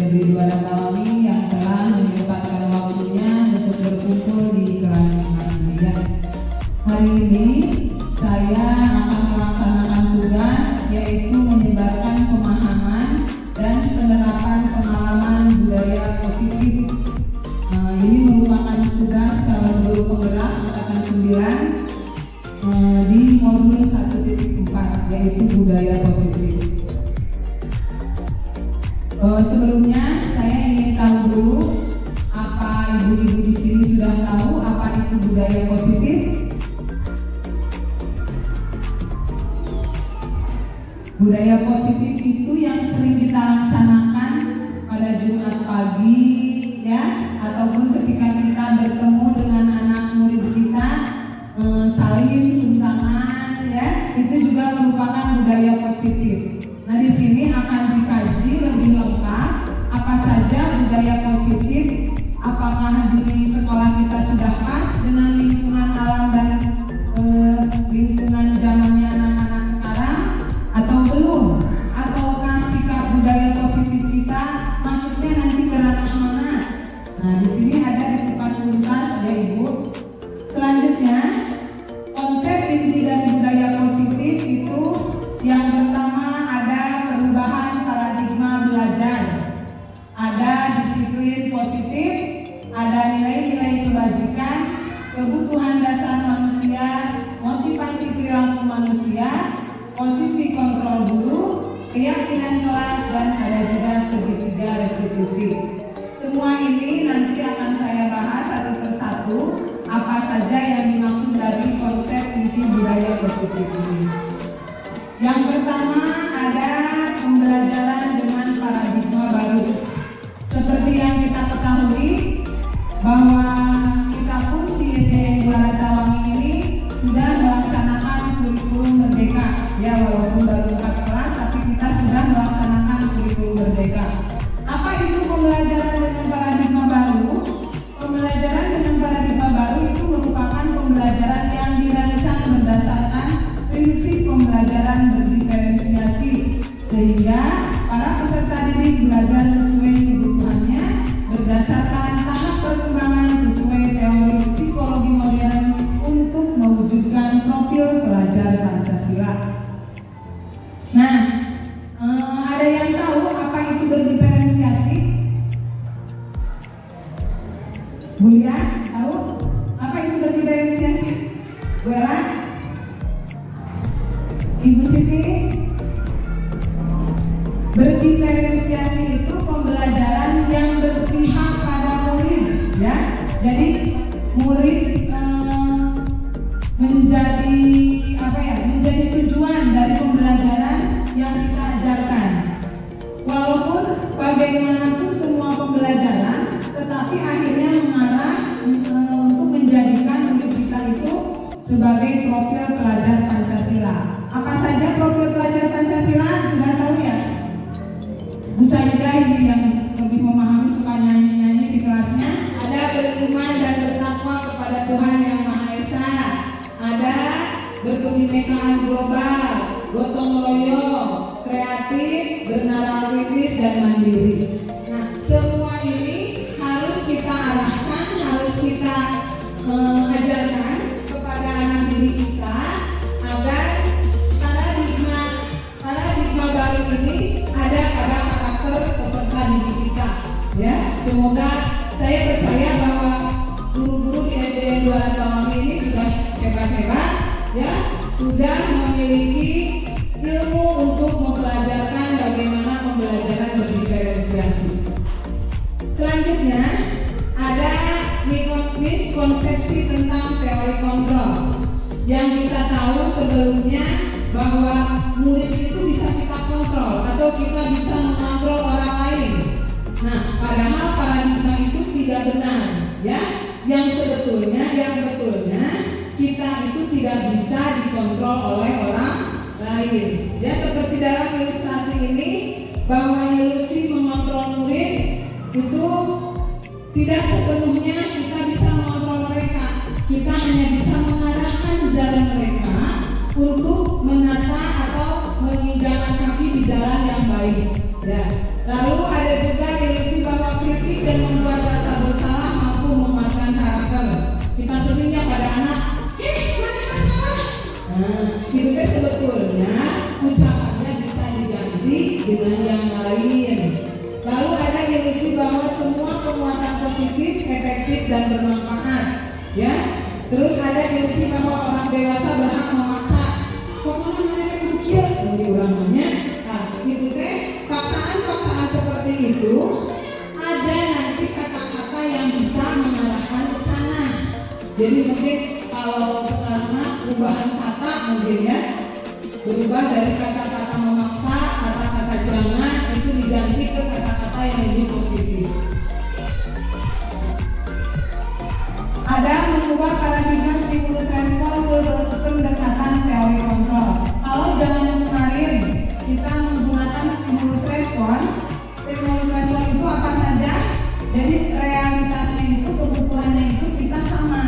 Ridwan Tawawi yang telah menyempatkan waktunya untuk berkumpul di kelas ini. Hari ini saya akan melaksanakan tugas yaitu menyebarkan pemahaman dan penerapan pengalaman budaya positif. Ini merupakan tugas calon guru penggerak angkatan 9 di modul 1.4 yaitu budaya positif. Sebelumnya saya ingin tahu dulu, apa ibu-ibu di sini sudah tahu apa itu budaya positif? Budaya positif itu yang sering kita laksanakan pada Jumat pagi, ya, ataupun ketika kita bertemu dengan anak murid kita, salim, sungkangan, ya, itu juga merupakan budaya positif. Nah, di sini akan dikaji lebih lengkap apa saja budaya positif, apakah di sekolah kita sudah pas dengan lingkungan alam dan lingkungan zamannya anak-anak sekarang atau belum, ataukah sikap budaya positif kita maksudnya nanti ke ranah mana. Nah, di sini ada dikupas tuntas ya Ibu. Selanjutnya, konsep inti dari budaya positif itu yang pertama ada perubahan paradigma belajar, ada disiplin positif, ada nilai-nilai kebajikan, kebutuhan dasar manusia, motivasi perilaku manusia, posisi kontrol guru, keyakinan kelas, dan ada juga segitiga restitusi. Semua ini nanti akan saya bahas satu persatu apa saja yang dimaksud dari konsep inti budaya positif ini. Yang pertama ada pembelajaran dengan paradigma baru. Seperti yang kita ketahui bahwa kita pun di SDN Juara Tawangi ini sudah melaksanakan kurikulum merdeka. Ya, walaupun baru 4 kelas tapi kita sudah melaksanakan kurikulum merdeka. Apa itu pembelajaran dengan paradigma baru? Pembelajaran dengan paradigma baru itu merupakan pembelajaran yang dirancang berdasarkan prinsip pembelajaran berdiferensiasi, sehingga para peserta didik belajar sesuai kebutuhannya berdasarkan tahap perkembangan sesuai teori psikologi modern untuk mewujudkan profil pelajar Pancasila. Nah, ada yang tahu apa itu berdiferensiasi? Bu Lia, tahu apa itu berdiferensiasi? Bu Ella? Ibu Siti? Berdiferensiasi itu pembelajaran yang berpihak pada murid, ya. Jadi murid menjadi menjadi tujuan dari pembelajaran yang kita ajarkan. Walaupun bagaimanapun semua pembelajaran, tetapi akhirnya mengarah untuk menjadikan murid kita itu sebagai profil pelajar Pancasila. Apa saja profil pelajar Pancasila sudah tahu ya? Bu Saidah ini yang lebih memahami, suka nyanyi-nyanyi di kelasnya. Ada beriman dan bertakwa kepada Tuhan Yang Maha Esa. Ada berkebinekaan global, gotong royong, kreatif, bernarasitis dan mandiri. Nah, semua ini harus kita arahkan, harus kita ajarkan kepada anak didik kita agar paradigma baru ini ada pada karakter peserta didik kita. Ya, semoga saya percaya bahwa guru-guru di SDN Juara Tawangi ini sudah hebat-hebat, ya, sudah memiliki ilmu untuk mempelajarkan bagaimana pembelajaran berdiferensiasi. Selanjutnya ada miskonsepsi tentang teori kontrol. Yang kita tahu sebelumnya bahwa murid itu bisa kita kontrol atau kita bisa mengontrol orang lain. Nah, padahal paradigma itu tidak benar, ya. Yang betulnya kita itu tidak bisa dikontrol oleh orang lain. Ya, seperti dalam ilustrasi ini bahwa ilusi mengontrol murid itu tidak sepenuhnya kita bisa mengontrol mereka. Kita hanya bisa mengarahkan jalan mereka untuk menata atau menginjakan kaki di jalan yang baik. Ya. Lalu ada juga ilustrasi positif, efektif, dan bermanfaat. Ya, terus ada ilusi bahwa orang dewasa berhak memaksa. Pokoknya mereka kecil, jadi orangnya. Nah, itu teh paksaan seperti itu. Ada nanti kata-kata yang bisa mengarahkan ke sana. Jadi mungkin kalau sekarang perubahan kata mungkin ya, berubah dari kata-kata memaksa, kata-kata jangan itu diganti ke kata-kata yang lebih positif. Ada mengubah paradigma stimulus respon ke pendekatan teori kontrol. Kalau zaman kemarin kita menggunakan stimulus respon itu apa saja? Jadi realitasnya itu, kebutuhannya itu kita sama,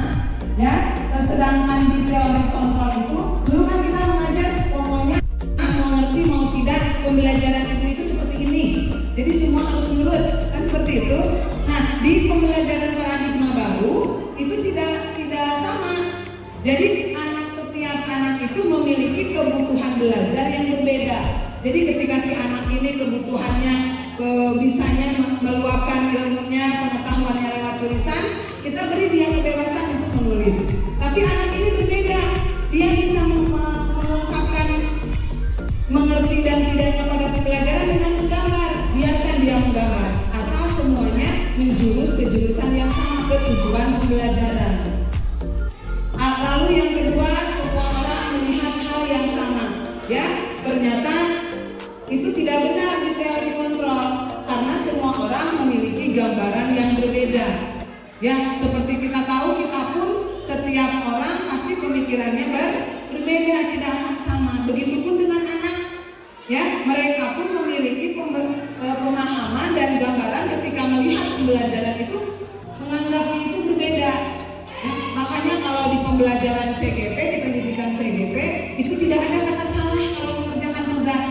ya. Sedangkan di teori kontrol itu dulu kan kita mengajar pokoknya mau ngerti mau tidak pembelajaran itu seperti ini. Jadi semua harus nurut kan seperti itu. Nah di pembelajaran paradigma baru itu tidak sama. Jadi setiap anak itu memiliki kebutuhan belajar yang berbeda. Jadi ketika si anak ini kebutuhannya bisanya meluapkan ilmunya, pengetahuannya lewat tulisan, kita beri dia kebebasan untuk menulis. Tapi anak ini berbeda, dia bisa mengungkapkan mengerti dan tidaknya pada pembelajaran dengan menggambar. Biarkan dia menggambar, asal semuanya menjurus ke jurusan yang sama, ke tujuan pembelajaran. Lalu yang kedua, semua orang melihat hal yang sama. Ya, ternyata itu tidak benar di teori kontrol, karena semua orang memiliki gambaran yang berbeda. Ya, seperti kita tahu, kita pun setiap orang pasti pemikirannya berbeda, tidak akan sama. Begitupun dengan anak. Ya, mereka pun memiliki pemahaman dan gambaran ketika melihat pembelajaran itu, menganggapnya itu berbeda. Ya, makanya kalau di pembelajaran CGP, di pendidikan CGP itu tidak ada kata salah kalau mengerjakan tugas.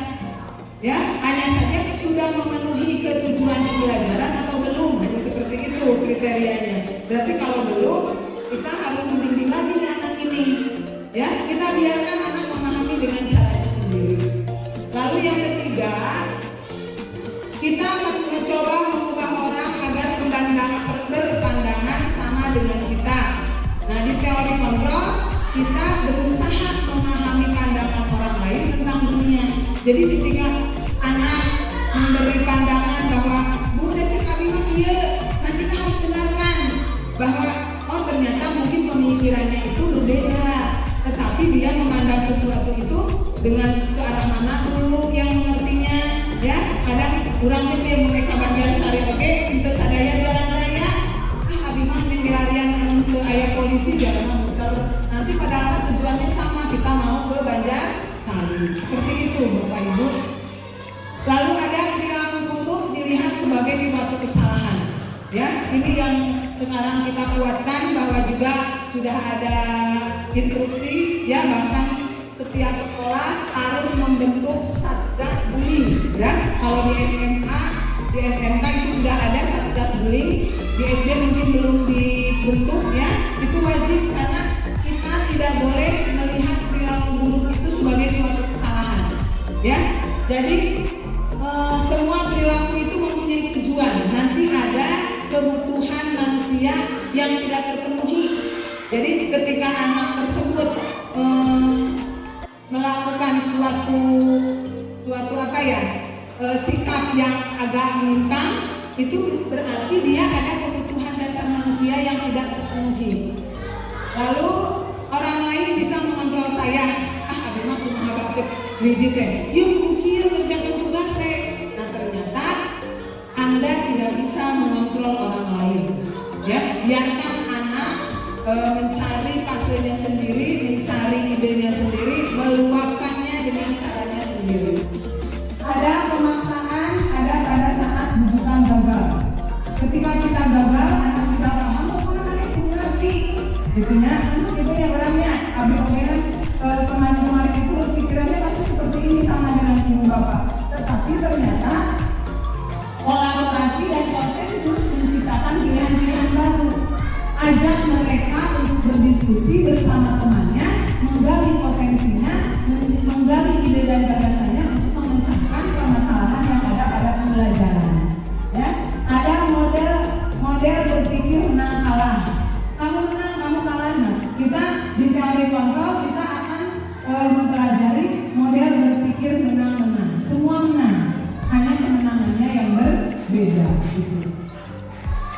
Ya, hanya saja sudah memenuhi ketujuan pembelajaran atau belum, hanya seperti itu kriterianya. Berarti kalau belum, kita harus membimbing lagi nih anak ini. Ya, kita biarkan anak memahami dengan caranya sendiri. Lalu yang ketiga, kita mencoba mengubah orang agar berpandangan sama dengan kita. Nah, di teori kontrol kita berusaha memahami pandangan orang lain tentang dunia. Jadi ketika anak memberi pandangan bahwa Bu cek abi mah kieu, nah kita harus dengarkan bahwa oh ternyata mungkin pemikirannya itu berbeda, tetapi dia memandang sesuatu itu dengan ke arah mana dulu yang mengertinya. Ya, kadang kurang yang mereka bagian sari oke, itu sadaya jalan raya. Abi mah dilarian ke ayah polisi jalan muter. Nanti padahal tujuannya sama, kita mau ke Banjarsari. Seperti itu, Bapak Ibu. Lalu ada perilaku buruk dilihat sebagai suatu kesalahan. Ya, ini yang sekarang kita kuatkan bahwa juga sudah ada instruksi, ya bahkan setiap sekolah harus membentuk satgas bullying. Ya, kalau di SMA, di SMK itu sudah ada satgas bullying. Di SD mungkin belum dibentuk, ya. Itu wajib karena kita tidak boleh melihat perilaku buruk itu sebagai suatu kesalahan. Ya, jadi semua perilaku itu mempunyai tujuan. Nanti ada kebutuhan manusia yang tidak terpenuhi. Jadi ketika anak tersebut melakukan suatu apa ya sikap yang agak menyimpang, itu berarti dia ada kebutuhan dasar manusia yang tidak terpenuhi. Lalu orang lain bisa mengontrol saya. Abi mah kumaha bae rigid teh. Yuk kieu kerjakan tugas teh. Nah ternyata Anda tidak bisa mengontrol orang lain. Ya, biarkan anak mencari pasenya sendiri, mencari idenya sendiri, meluapkannya dengan caranya sendiri. Ada pemaksaan, ada pada saat bukan gagal. Ketika kita gagal, anak kita paham, oh namanya ngerti. Gitunya, itu ya orangnya. Abi omelan kemarin-kemarin itu pikirannya pasti seperti ini sama dengan ibu bapak. Tetapi ternyata kolaborasi dan konsensus menciptakan pilihan-pilihan baru. Ajak mereka untuk berdiskusi bersama temannya, menggali potensinya, menggali ide dan gagasannya untuk memecahkan permasalahan yang ada pada pembelajaran. Ya, ada model berpikir Kita di teori kontrol kita akan mempelajari model berpikir menang-menang. Semua menang, hanya kemenangannya yang berbeda. Gitu.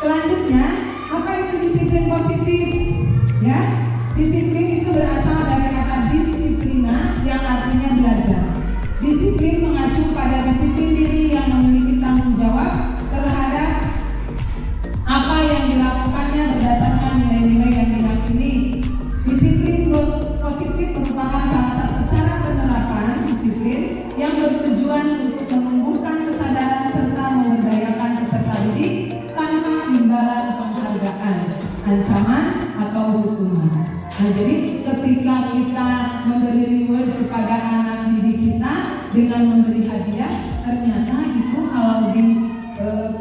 Selanjutnya, apa itu disiplin positif? Ya, disiplin itu berasal dari kata disiplina yang artinya belajar. Disiplin mengacu pada disiplin diri yang memiliki tanggung jawab terhadap apa yang dilakukannya berdasarkan nilai-nilai yang diyakini. Disiplin positif merupakan salah satu cara penerapan disiplin yang bertujuan untuk menumbuhkan kesadaran serta memberdayakan peserta didik tanpa imbalan penghargaan, ancaman atau hukuman. Nah, jadi ketika kita memberi reward kepada anak didik kita dengan memberi hadiah, ternyata itu kalau di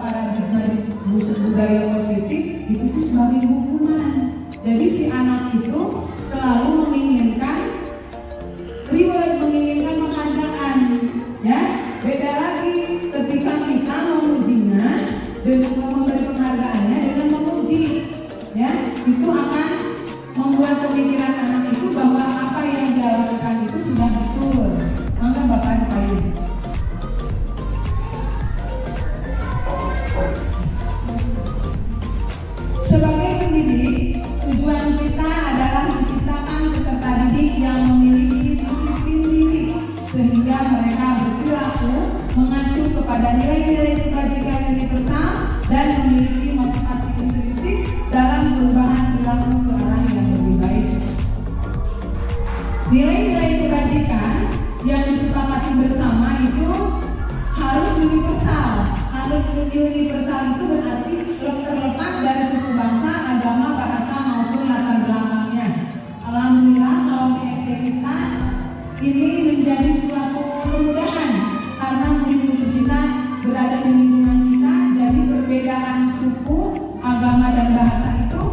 paradigma budaya positif itu tuh sebagai hukuman. Jadi si anak itu selalu menginginkan reward, menginginkan penghargaan. Ya, beda lagi ketika kita memujinya dengan memberi penghargaannya dengan memuji. Ya, itu akan membuat pemikiran anak itu bahwa apa yang dia lakukan itu sudah betul. Maka Bapak dipayu. Sebagai pendidik, tujuan kita adalah menciptakan peserta didik yang memiliki disiplin diri sehingga mereka berperilaku mengacu kepada nilai-nilai kebajikan universal dan memiliki motivasi intrinsik dalam perubahan perilaku ke arah yang lebih baik. Nilai-nilai kebajikan yang disepakati bersama itu harus universal. Harus universal itu berarti terlepas dari suku bangsa, agama, bahasa maupun latar belakangnya. Alhamdulillah kalau di SD kita ini menjadi suatu kemudahan karena murid-murid kita berada di lingkungan kita, jadi perbedaan suku, agama dan bahasa itu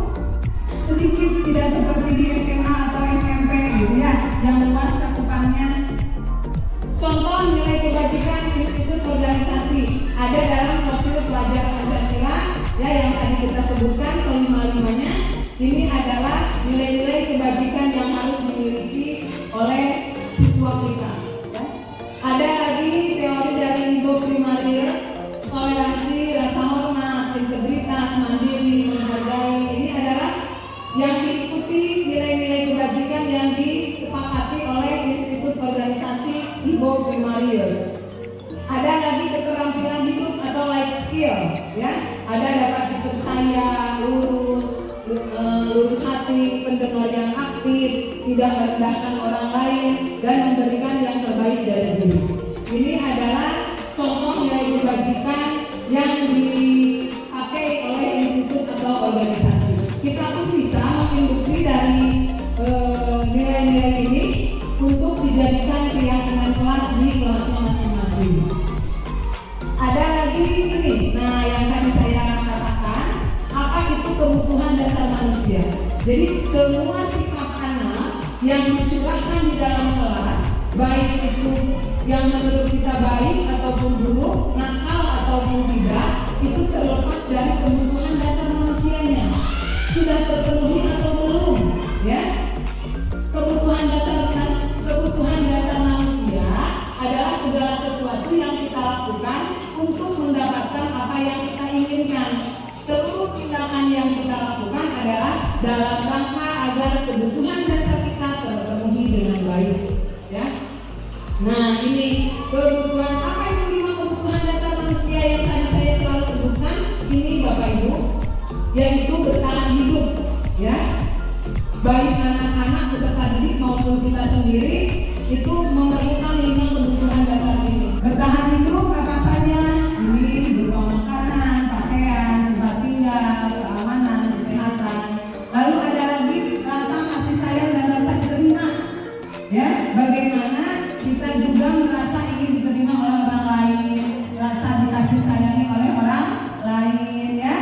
sedikit tidak seperti di SMA atau SMP gitu ya, yang luas cakupannya. Contoh nilai kebajikan institut organisasi ada dalam profil pelajar Pancasila ya, yang tadi kita sebutkan kelima-limanya. Ini adalah nilai-nilai kebajikan yang harus dimiliki oleh siswa kita ya. Ada lagi teori dari Ibu Primaria, toleransi, rasa hormat, integritas, mandiri, menghargai. Ini adalah yang diikuti nilai-nilai kebajikan yang disepakati oleh institut organisasi Ibu Primaria. Ada lagi keterampilan hidup atau life skill ya. Ada dapat dipercaya, lurus hati, pendengar yang aktif, tidak merendahkan orang lain dan memberikan yang terbaik dari diri. Ini adalah contoh nilai kebajikan yang dipakai oleh institut atau organisasi. Kita pun bisa menginduksi dari nilai-nilai ini untuk dijadikan keyakinan kelas di kelasnya masing-masing. Ada lagi ini, nah yang tadi saya katakan, apa itu kebutuhan dasar manusia. Jadi semua sikap anak yang dicurahkan di dalam kelas, baik itu yang menurut kita baik ataupun buruk, nakal ataupun tidak, itu terlepas dari kebutuhan dasar manusianya. Sudah terpenuhi atau belum? Ya, kebutuhan dasar manusia adalah segala sesuatu yang kita lakukan untuk mendapatkan apa yang kita inginkan. Seluruh tindakan yang kita lakukan adalah dalam rangka agar kebutuhan dasar kita terpenuhi dengan baik. Ya. Nah, ini kebutuhan apa itu 5 kebutuhan dasar manusia yang tadi saya selalu sebutkan? Ini Bapak Ibu, yaitu bertahan hidup. Ya. Baik anak-anak peserta didik maupun kita sendiri itu memerlukan 5 kebutuhan dasar ini. Bertahan hidup apa saja? Ini berupa makanan, pakaian, tempat tinggal, keamanan, kesehatan. Lalu ada lagi rasa kasih sayang dan rasa diterima. Ya, bagaimana kita juga merasa ingin diterima oleh orang lain, rasa dikasih sayangi oleh orang lain, ya,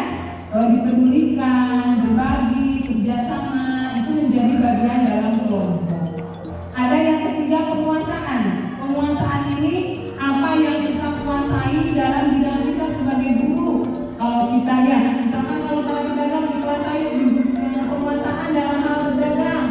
dipedulikan, berbagi, kerjasama, itu menjadi bagian dalam kelompok. Ada yang ketiga, penguasaan. Penguasaan ini apa yang kita kuasai dalam bidang kita sebagai guru. Kalau kita ya, misalkan kalau para pedagang dikuasai penguasaan dalam hal berdagang,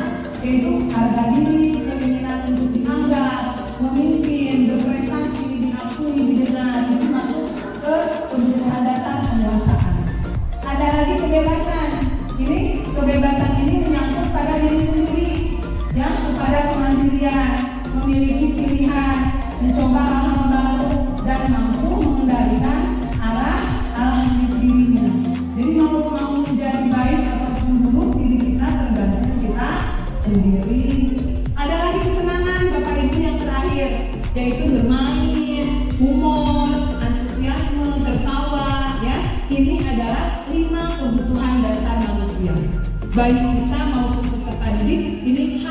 kecerdasan ini menyangkut pada diri sendiri, ya, kepada kemandirian, memiliki pilihan, mencoba hal-hal baru, dan mampu mengendalikan arah hidup dirinya. Jadi mau menjadi baik ataupun buruk, diri kita tergantung kita sendiri. Ada lagi kesenangan Bapak Ibu yang terakhir, yaitu bermain, humor, antusiasme, tertawa, ya. Ini adalah 5 kebutuhan dasar manusia. Baik kita maupun peserta didik ini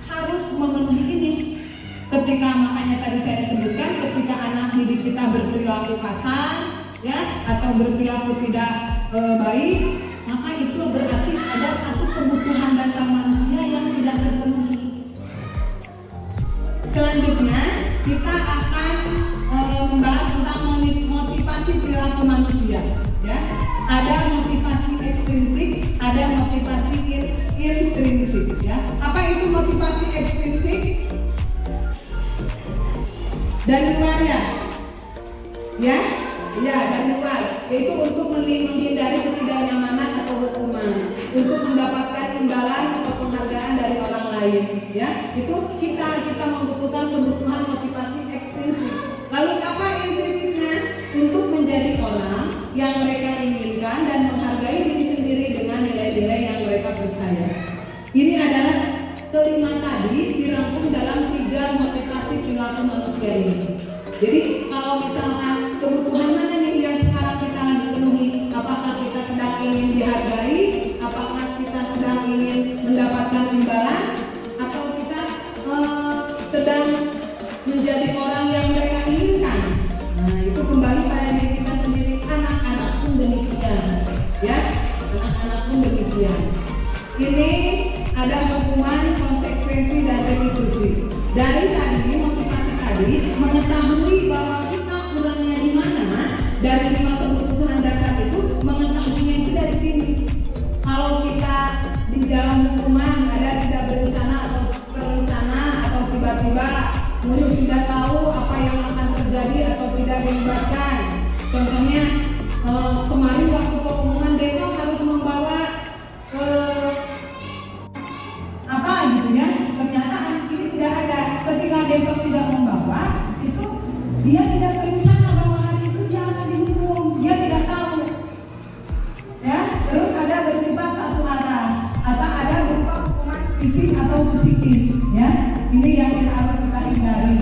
harus memenuhi ini. Makanya tadi saya sebutkan, ketika anak didik kita berperilaku kasar, ya, atau berperilaku tidak baik, maka itu berarti ada satu kebutuhan dasar manusia yang tidak terpenuhi. Selanjutnya kita akan membahas tentang motivasi perilaku manusia, ya. Ada motivasi ekstrinsik, ada motivasi intrinsik, ya. Apa itu motivasi ekstrinsik? Dari luar, ya, dari luar, yaitu untuk menghindari ketidaknyamanan atau hukuman, untuk mendapatkan imbalan atau penghargaan dari orang lain, ya. Itu kita membutuhkan kebutuhan motivasi ekstrinsik. Lalu apa intrinsiknya? Untuk menjadi orang yang mereka inginkan dan menghargai diri sendiri dengan nilai-nilai yang mereka percaya. Ini adalah kelima tadi dirangkum dalam 3 motivasi perilaku manusia ini. Jadi kalau misalkan kebutuhan mana nih yang sekarang kita lagi penuhi? Apakah kita sedang ingin dihargai? Apakah kita sedang ingin mendapatkan imbalan? Atau kita sedang menjadi orang yang mereka inginkan? Nah, itu kembali pada diri kita sendiri. Anak-anak pun demikian, ya. Anak-anak pun demikian. Ini ada hukuman, konsekuensi, dan restitusi. Dari tadi motivasi tadi mengetahui bahwa kita kurangnya di mana, dari 5 kebutuhan dasar itu mengetahuinya itu dari sini. Kalau kita di dalam hukuman ada tidak berencana atau terencana atau tiba-tiba murid tidak tahu apa yang akan terjadi atau tidak dilibatkan. Contohnya kemarin waktu pengumuman besok harus membawa apa gitu, ya. Ternyata anak ini tidak ada. Ketika besok tidak membawa, itu dia tidak berencana bahwa hari itu dia akan dihukum. Dia tidak tahu, ya. Terus ada bersifat satu arah, atau ada berupa hukuman fisik atau psikis, ya. Ini yang kita harus hindari.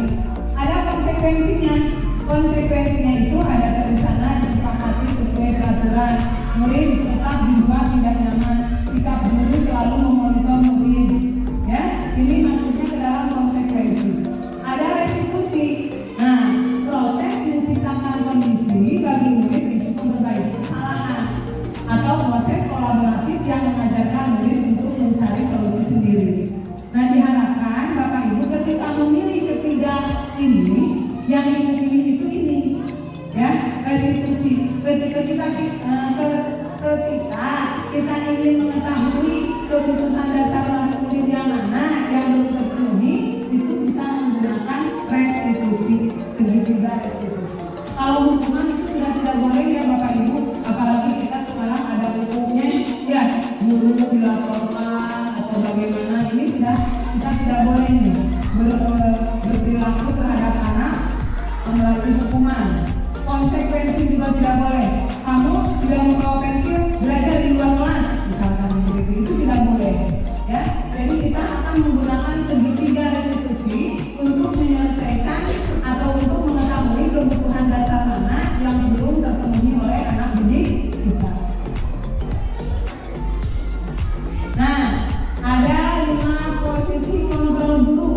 Ada konsekuensinya. Konsekuensinya itu ada terencana, disepakati sesuai peraturan. Murid tetap dibuat tidak nyaman. Sikap guru selalu memonitor murid, ya. Ini masuknya ke dalam konsekuensi. Ada restitusi. Nah, proses menciptakan kondisi bagi murid untuk memperbaiki kesalahan, atau proses kolaboratif yang mengajarkan murid untuk mencari solusi sendiri. Nah, diharapkan Bapak Ibu ketika memilih ketiga ini, yang Ibu pilih itu ini, ya, restitusi. Ketika kita ingin mengetahui kebutuhan dasar murid yang mana yang belum terpenuhi, itu bisa menggunakan restitusi, segitiga restitusi. Kalau hukuman itu sudah tidak boleh, ya Bapak Ibu, apalagi kita sekarang ada hukumnya, ya, guru dilaporkan atau bagaimana, ini kita tidak boleh nih berperilaku terhadap anak melalui hukuman. Konsekuensi juga tidak boleh. Kamu tidak membawa pensil, belajar di luar kelas, misalkan begitu, itu tidak boleh, ya. Jadi kita akan menggunakan segitiga restitusi untuk menyelesaikan atau untuk mengetahui kebutuhan dasar mana yang belum terpenuhi oleh anak didik kita. Nah, ada 5 posisi kontrol guru.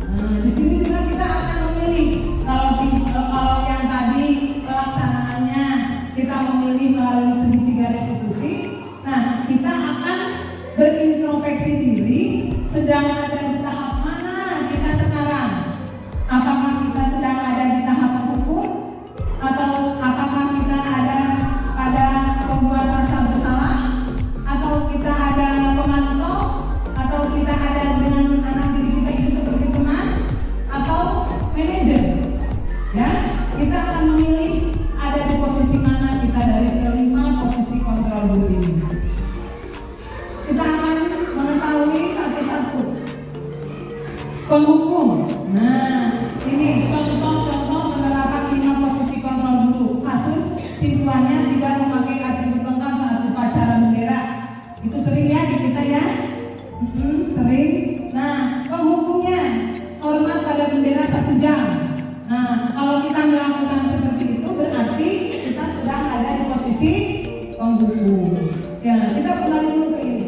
Nah, di sini juga kita akan memilih. Kalau yang tadi pelaksanaannya kita memilih melalui segitiga restitusi, nah kita akan berintrospeksi diri, sedang ada di tahap mana kita sekarang. Apakah kita sedang ada di tahap hukum, atau apakah kita ada pada pembuat rasa bersalah, atau kita ada pemantau, atau kita ada dengan anak didik kita itu seperti teman atau manajer, ya. Kita akan memilih ada di posisi mana kita dari kelima posisi kontrol guru ini. Kita akan Ya, kita kembali dulu ke ini.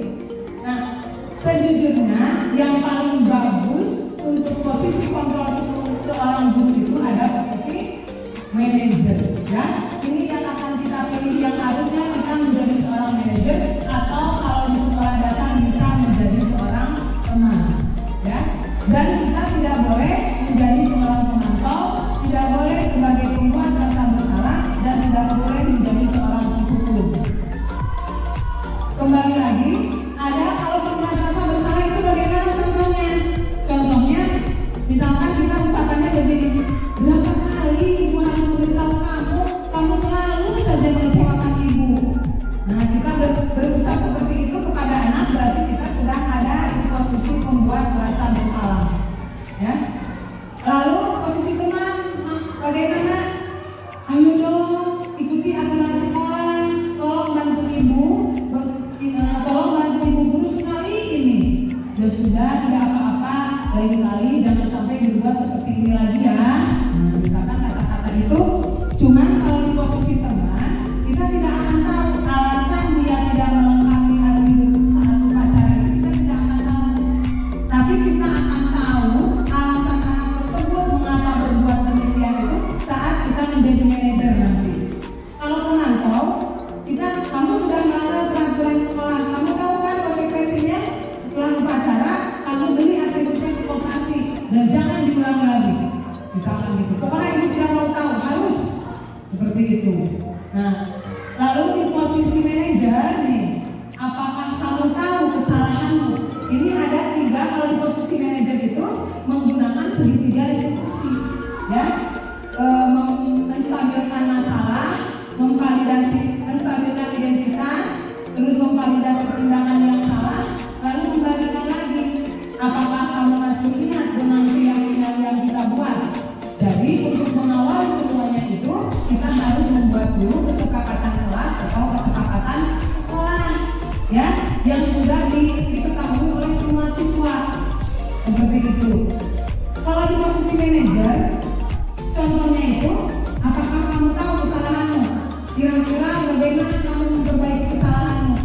Nah, sejujurnya yang paling bagus untuk posisi kontrol seorang guru itu ada posisi manajer. Ya, ini yang akan kita pilih yang harusnya kita menjadi seorang manajer atau kalau di sekolah dasar bisa menjadi seorang teman. Ya, dan kita tidak boleh menjadi seorang pemantau, tidak boleh sebagai pembuat rasa bersalah, dan tidak boleh menjadi seorang penghukum. Kembali lagi, ada kalau pembuat rasa bersalah itu bagaimana contohnya? Contohnya, misalkan kita ucapannya begini, berapa kali ibu hanya memberitahu kamu selalu saja mengecewakan ibu. Nah, kita berucap seperti itu kepada anak berarti kita sudah ada di posisi pembuat rasa bersalah. Ya. Lalu posisi teman, bagaimana? Ayo dong, ikuti aturan sekolah, tolong bantu ibu guru sekali ini. Ya sudah, tidak apa-apa, lain kali jangan sampai dibuat seperti ini lagi ya. Nah, misalkan kata-kata itu, cuman kalau di posisi teman, kita tidak akan tahu alasan dia tidak melengkapi atribut saat upacara itu, kita tidak akan tahu. Tapi kita akan tahu alasan anak tersebut mengapa berbuat demikian itu saat kita menjadi manajer nanti. Kalau pemantau, kamu sudah melanggar peraturan sekolah, kamu tahu kan konsekuensinya? Setelah upacara, kamu beli atributnya ke koperasi dan jangan diulangi lagi. Misalkan gitu. Pokoknya ibu tidak mau tahu, harus seperti itu. Nah, lalu di posisi manajer nih, apakah kamu tahu kesalahanmu? Ini ada 3 kalau di posisi manajer itu menggunakan segitiga restitusi, ya, menstabilkan masalah, menstabilkan identitas, terus memvalidasi tindakan yang salah, lalu membalikan lagi. Apakah kamu masih ingat dengan keyakinan yang kita buat? Jadi untuk mengawal semuanya itu kita harus membuat dulu kesepakatan kelas atau kesepakatan sekolah, ya, yang sudah diketahui oleh semua siswa. Seperti itu. Kalau di posisi manajer, contohnya itu, apakah kamu tahu kesalahanmu? Kira-kira bagaimana kamu memperbaiki kesalahanmu?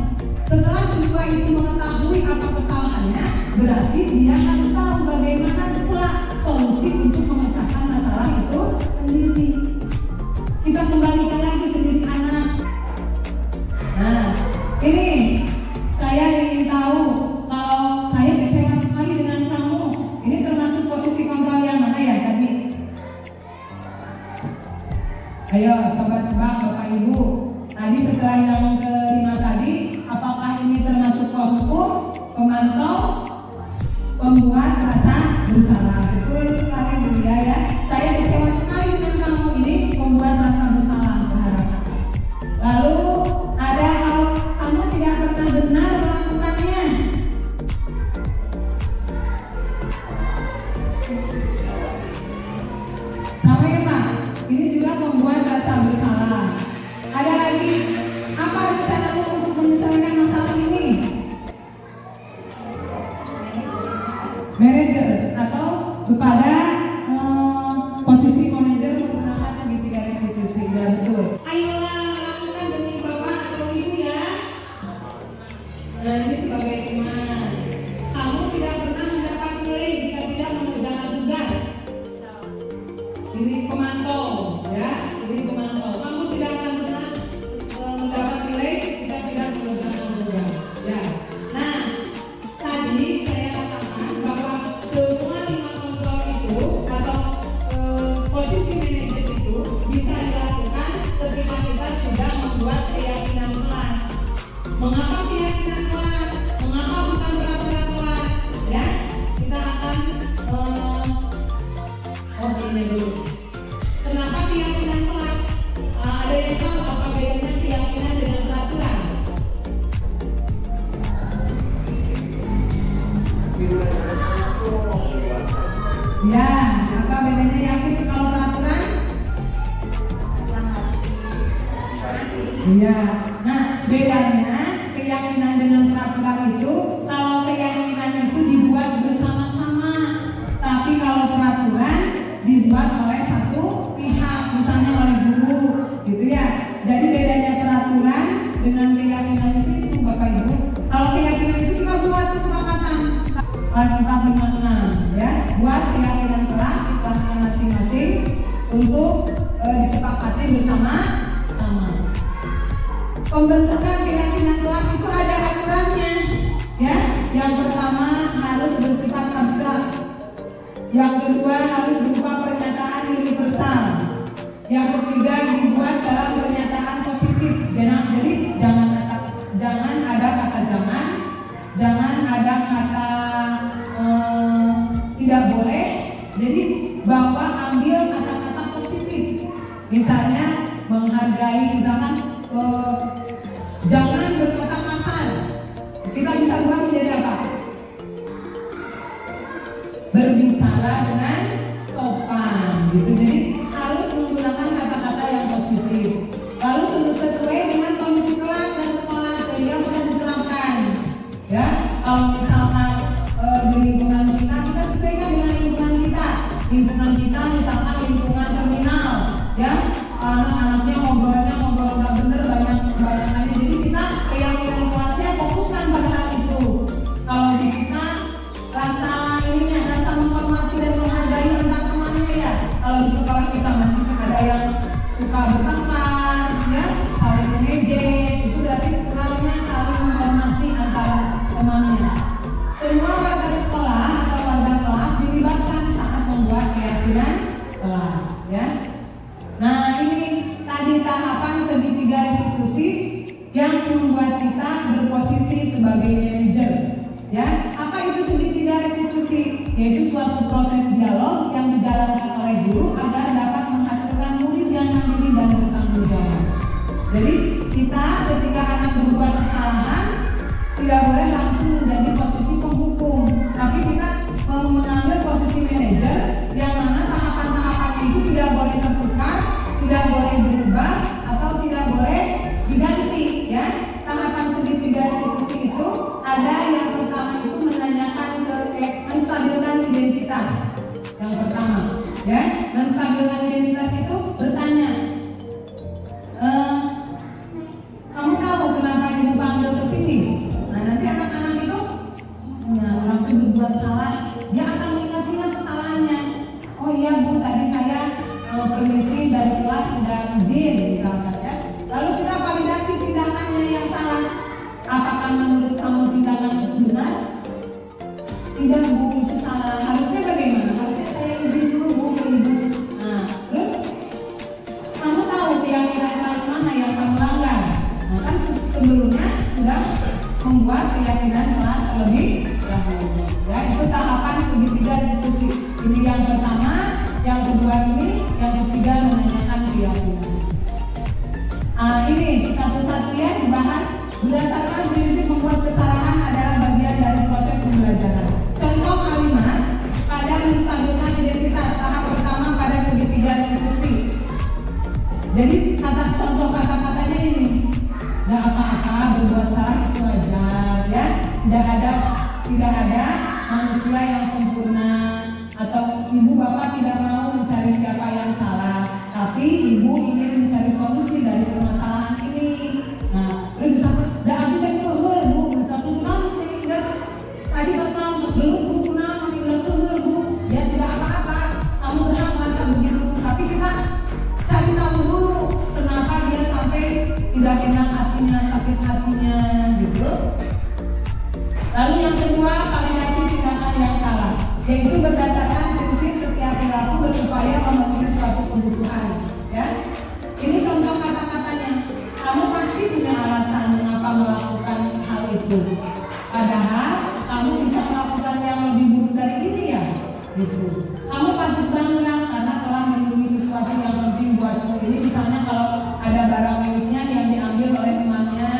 Setelah siswa itu mengetahui apa kesalahannya, berarti dia harus tahu bagaimana pula solusi untuk memecahkan masalah itu sendiri. Kita kembalikan lagi ke diri anak. Nah, ini saya ingin tahu kalau saya kecewa sekali dengan kamu. Ini termasuk posisi kontrol yang mana ya tadi? Ayo coba tebak Bapak Ibu. Tadi setelah yang kelima tadi, apakah ini termasuk penghukum, pemantau, pembuat rasa bersalah? Betul sekali Bu ya. Saya kecewa sekali dengan kamu, ini pembuat rasa bersalah terhadap aku. Lalu ada hal kamu tidak pernah benar melakukannya. Sama ya Pak, ini juga membuat rasa bersalah. Ada lagi, apa rencanamu untuk menyelesaikan masalah ini? Manajer atau kepada posisi manajer menggunakan segitiga restitusi. Ya betul. Ayolah lakukan demi Bapak atau Ibu ya. Nah ini sebagai teman. Kamu tidak pernah mendapat nilai jika tidak mengerjakan tugas. Ini pemantau, ya. Ini pemantau. Kamu tidak akan pernah mendapat nilai jika tidak mengerjakan tugas. Ya. Nah, tadi saya katakan bahwa semua 5 kontrol itu atau posisi manajer itu bisa dilakukan ketika kita sudah membuat keyakinan kelas. Mengapa keyakinan kelas? Mengapa bukan peraturan kelas? Ya, kita akan ini dulu. Kenapa keyakinan kelas? Ada yang tahu apa bedanya keyakinan dengan peraturan? Ya, apa bedanya yakin kalau peraturan? Iya. Nah, bedanya keyakinan dengan peraturan itu, kalau keyakinan itu dibuat bersama-sama, tapi kalau peraturan dibuat oleh satu pihak, misalnya oleh guru, gitu ya. Jadi bedanya peraturan dengan keyakinan itu Bapak menentukan keyakinan kelas itu ada aturannya. Ya, yang pertama harus bersifat abstrak. Yang kedua harus berupa pernyataan universal. Yang ketiga dibuat dalam pernyataan positif. Jadi jangan ada kata jangan ada kata tidak boleh. Jadi ambil kata-kata positif. Misalnya menghargai, misalkan jangan berkata kasar. Kita bisa buat menjadi apa? Berbicara dengan sopan gitu. Jadi harus menggunakan kata-kata yang positif. Lalu sesuai dengan kondisi kelas dan sekolah sehingga mudah diterapkan. Ya, kalau misalkan di lingkungan kita sesuaikan dengan lingkungan kita. Lingkungan kita misalkan lingkungan terminal, ya, anak-anaknya ngobrol nggak bener banyak. Jadi kita keyakinan kelasnya fokuskan pada hal itu. Kalau di kita rasa menghormati dan menghargai antar temannya ya. Kalau di sekolah kita masih ada yang suka bertengkar, ya, saling mengejek, itu berarti kurangnya saling menghormati antara temannya. Semua warga sekolah atau warga kelas dilibatkan saat membuat keyakinan kelas, ya. Nah, ini tadi tahapan segitiga restitusi yang membuat kita berposisi sebagai manajer, ya. Apa itu segitiga restitusi? Yaitu suatu proses dialog yang dijalankan oleh guru agar dapat menghasilkan murid yang mandiri dan bertanggung jawab. Jadi kita ketika anak berbuat kesalahan tidak boleh langsung menjadi posisi penghukum, tapi kita mengambil posisi manajer yang mana tahapan-tahapannya itu tidak boleh tertukar, tidak boleh berubah atau tidak boleh diganti, ya. Tahapan segitiga restitusi itu ada yang pertama itu menanyakan menstabilkan identitas. Yang pertama, ya, menstabilkan identitas itu bertanya, kamu tahu kenapa ibu panggil ke sini? Nah, nanti anak-anak itu, orang itu berbuat salah, dia akan mengingat-ingat kesalahannya. Oh iya bu, tadi saya permisi dari kelas tidak izin, misalkan, ya. Lalu kita validasi tindakannya yang salah. Apakah menurut kamu tindakan itu benar? Tidak bu, itu salah. Harusnya bagaimana? Harusnya saya izin dulu bu ke ibu. Nah, terus kamu tahu keyakinan kelas mana yang kamu langgar? Nah, kan sebelumnya sudah membuat keyakinan kelas lebih dahulu. Ya, itu tahapan segitiga diskusi. Ini yang pertama, yang kedua ini, yang ketiga menanyakan keyakinan. Ini satu-satu ya dibahas berdasarkan prinsip membuat kesalahan adalah bagian dari proses pembelajaran. Contoh kalimat pada menstabilkan identitas tahap pertama pada segitiga restitusi. Jadi contoh kata-katanya ini, nggak apa-apa berbuat salah itu wajar, ya. Tidak ada manusia yang sempurna atau ibu bapak tidak mau mencari siapa yang salah, tapi ibu ingin mencari solusi dari permasalahan ini. Nah, terus misalkan, dah aku tadi tuhul bu, satu kenapa sehingga tadi pas tahun terus belum bu, kenapa nih bilang tuhul bu? Ya tidak apa-apa, kamu berhak merasa begitu, tapi kita cari tahu dulu kenapa dia sampai tidak enak hatinya, sakit hatinya, gitu. Lalu yang kedua, validasi tindakan yang salah, yaitu berdasarkan prinsip setiap perilaku berupaya memenuhi suatu kebutuhan, ya. Ini contoh kata-katanya. Kamu pasti punya alasan mengapa melakukan hal itu. Padahal kamu bisa melakukan yang lebih buruk dari ini ya, gitu. Kamu patut bangga karena telah melindungi sesuatu yang penting buatmu. Ini misalnya kalau ada barang miliknya yang diambil oleh temannya,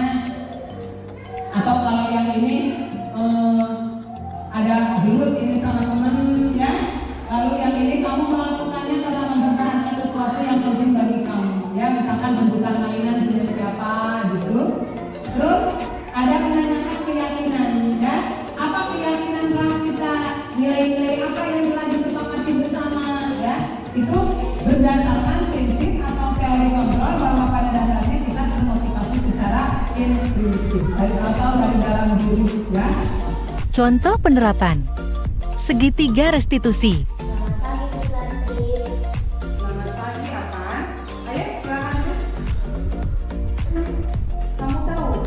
atau kalau yang ini ada gelut ini sama teman, ya. Lalu yang ini kamu melakukannya karena mempertahankan sesuatu yang penting bagi kamu, ya. Misalkan rebutan mainan punya siapa, gitu. Terus ada menanyakan keyakinan, ya. Apa keyakinan kelas kita, nilai-nilai apa yang telah disepakati bersama, ya. Itu berdasarkan prinsip atau teori kontrol bahwa pada dasarnya kita termotivasi secara intrinsik atau dari dalam diri, ya. Contoh penerapan segitiga restitusi. Selamat pagi apa? Ayo silakan. Kamu tahu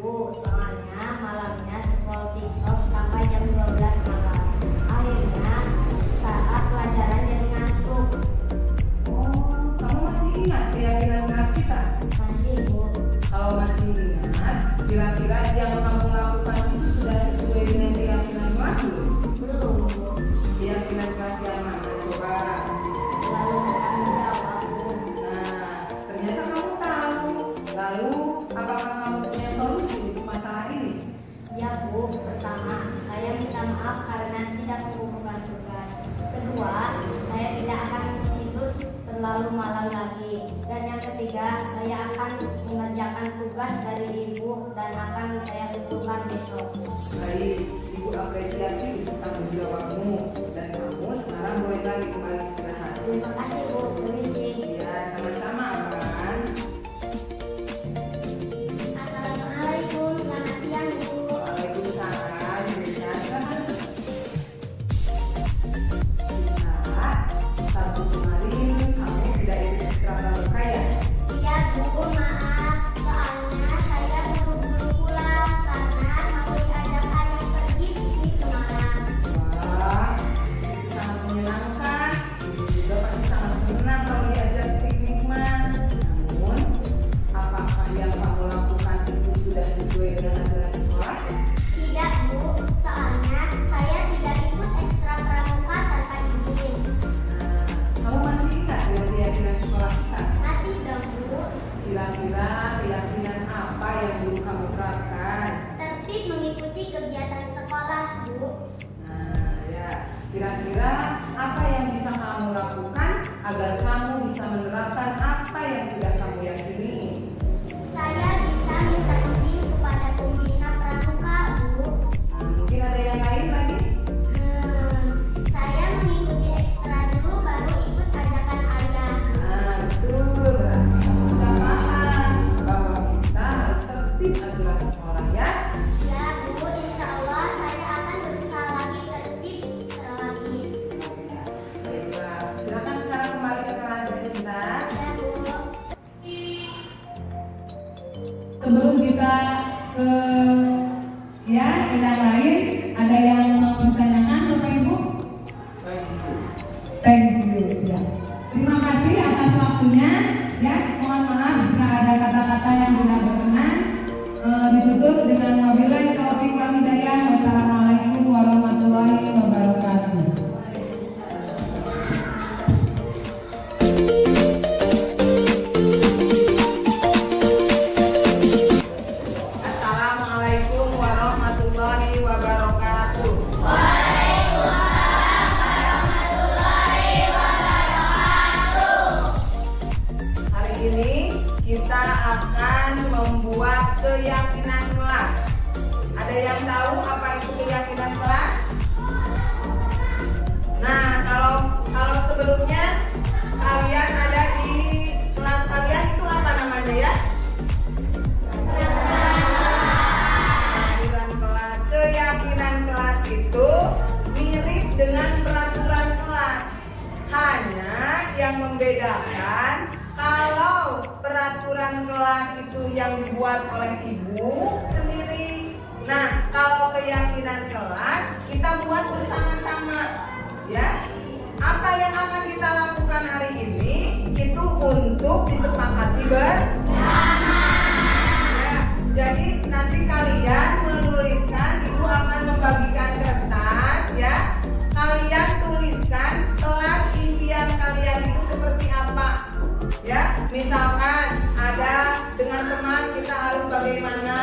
Bu, soalnya malamnya scroll TikTok sampai jam 12 malam. Akhirnya saat pelajaran jadi ngantuk. Oh, kamu masih ingat keyakinan kelas kita? Masih Bu. Kalau masih ingat, kira-kira yang kamu lakukan itu sudah sesuai dengan keyakinan kelas belum? Belum Bu. Keyakinan kelas yang mana? Coba. Selalu bertanggung jawab Bu. Nah, ternyata kamu tahu. Lalu, apakah kamu punya solusi untuk masalah ini? Ya Bu, pertama saya minta maaf karena tidak mengumpulkan tugas. Kedua, saya tidak akan tidur terlalu malam lagi. Dan yang ketiga, saya akan mengerjakan tugas dari ibu dan akan saya kumpulkan besok. Baik, Ibu apresiasi untuk tanggung jawabmu. Dan kamu sekarang boleh lagi kembali istirahat. Terima kasih Bu, permisi. Ya, sama-sama, Aman. Assalamualaikum, selamat siang Bu. Waalaikumsalam, Desa. Sabtu kemarin kamu tidak ikut ekstra pramuka ya? Iya Bu, maaf. Soalnya saya buru-buru pulang karena mau diajak ayah pergi piknik ke Malang. Wah, itu sangat menyenangkan. Ibu juga pasti sangat senang kalau diajak piknik mah. Namun, apakah yang kamu lakukan itu sudah sesuai dengan aturan sekolah? Tidak Bu, soalnya saya tidak ikut ekstra pramuka tanpa izin. Nah, kamu masih ingat dengan keyakinan sekolah kita? Masih dong Bu. Kira-kira keyakinan apa yang dulu kamu terapkan? Tertib mengikuti kegiatan sekolah Bu. Nah, ya, kira-kira apa yang bisa kamu lakukan agar kamu bisa menerapkan apa yang sudah kamu yakini? Saya bisa minta izin kepada pembina pramuka Bu. Nah, mungkin ada yang lain lagi? Saya mengikuti ekstra dulu baru ikut ajakan ayah. Nah, betul. Berarti kamu sudah paham bahwa kita harus tertib aturan sekolah ya. Ya Bu, insya Allah saya akan berusaha lagi tertib lagi. Ya, baiklah. Silakan sekarang kembali ke kelas Sinta. Ya Bu. Sebelum kita ke yang lain, ada yang mau bertanyakan Bapak Ibu? Thank you. Ya. Terima kasih atas waktunya. Ya, mohon maaf jika ada kata-kata yang tidak berkenan. Ditutup dengan wabillahi taufiq wal hidayah. Wassalamualaikum warahmatullahi wabarakatuh. Assalamualaikum warahmatullahi wabarakatuh. Hari ini kita akan membuat keyakinan kelas. Ada yang tahu apa itu keyakinan kelas? Nah, kalau sebelumnya kalian ada di kelas kalian itu apa namanya ya? Peraturan kelas. Keyakinan kelas itu mirip dengan peraturan kelas. Hanya yang membedakan kalau peraturan kelas itu yang dibuat oleh ibu sendiri. Nah, kalau keyakinan kelas kita buat bersama-sama. Ya. Apa yang akan kita lakukan hari ini itu untuk disepakati bersama. Ya, jadi nanti kalian menuliskan, ibu akan membagikan kertas ya. Kalian tuliskan kelas impian kalian itu seperti apa. Ya, misalkan ada dengan teman kita harus bagaimana.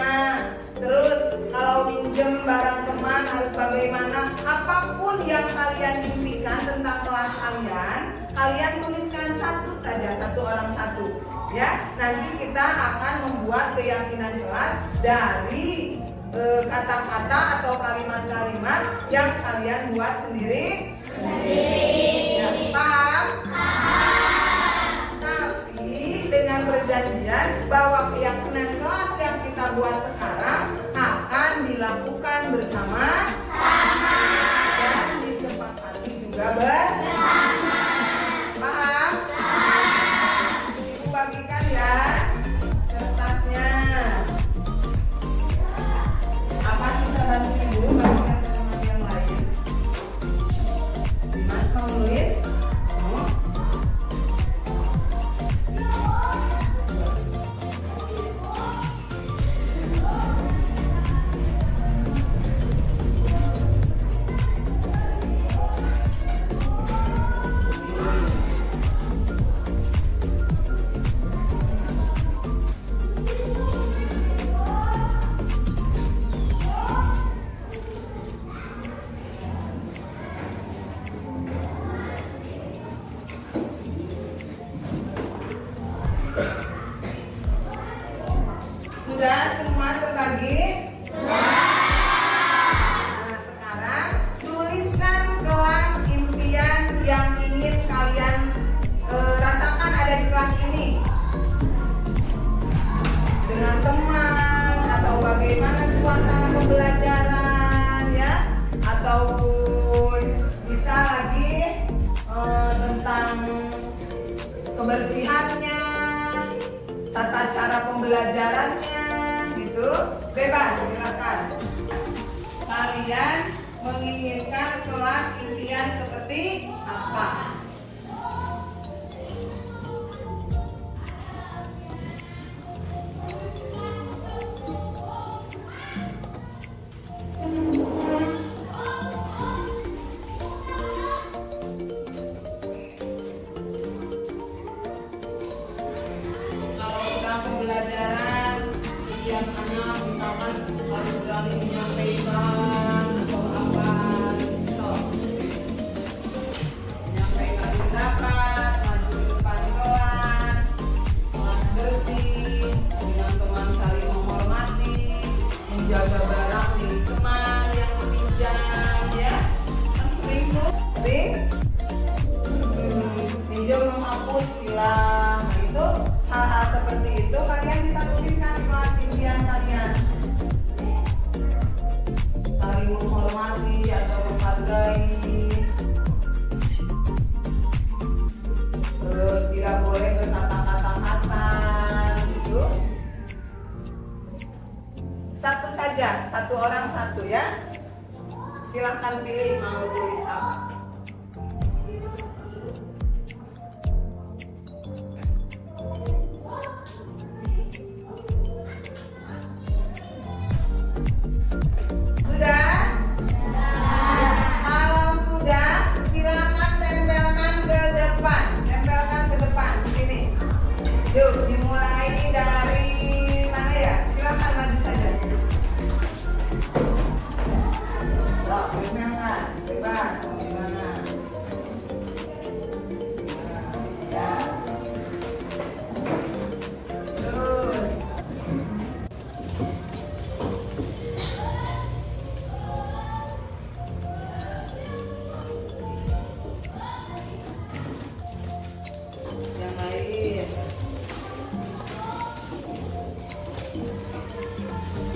Terus kalau minjem barang teman harus bagaimana. Apapun yang kalian impikan tentang kelas kalian, kalian tuliskan satu saja, satu orang satu. Ya, nanti kita akan membuat keyakinan kelas dari kata-kata atau kalimat-kalimat yang kalian buat sendiri. Ya, paham? Tapi dengan perjanjian bahwa keyakinan kelas yang kita buat sekarang akan dilakukan bersama-sama dan disepakati juga bersama. Paham? Ibu bagikan ya kertasnya. silakan. Kalian menginginkan kelas impian seperti apa? Kalau sedang pembelajaran, setiap anak misalkan harus berani menyampaikan atau apa gitu. Menyampaikan pendapat, maju ke depan kelas, kelas bersih, dengan teman saling menghormati, menjaga barang milik teman yang meminjam, ya. Kan sering tuh, sering pinjam menghapus hilang. Nah, itu hal-hal seperti itu kalian bisa tuliskan di kelas impian kalian. Saling menghormati atau menghargai. Tidak boleh berkata-kata kasar gitu. Satu saja, satu orang satu ya. Silahkan pilih mau tulis apa. Sudah? Kalau sudah, silakan tempelkan ke depan. Tempelkan ke depan, sini. Yuk, dimulai dari mana ya? Silakan maju saja. Loh, tempelkan, bebas, mau di mana? Ya. Terus. Yang lain.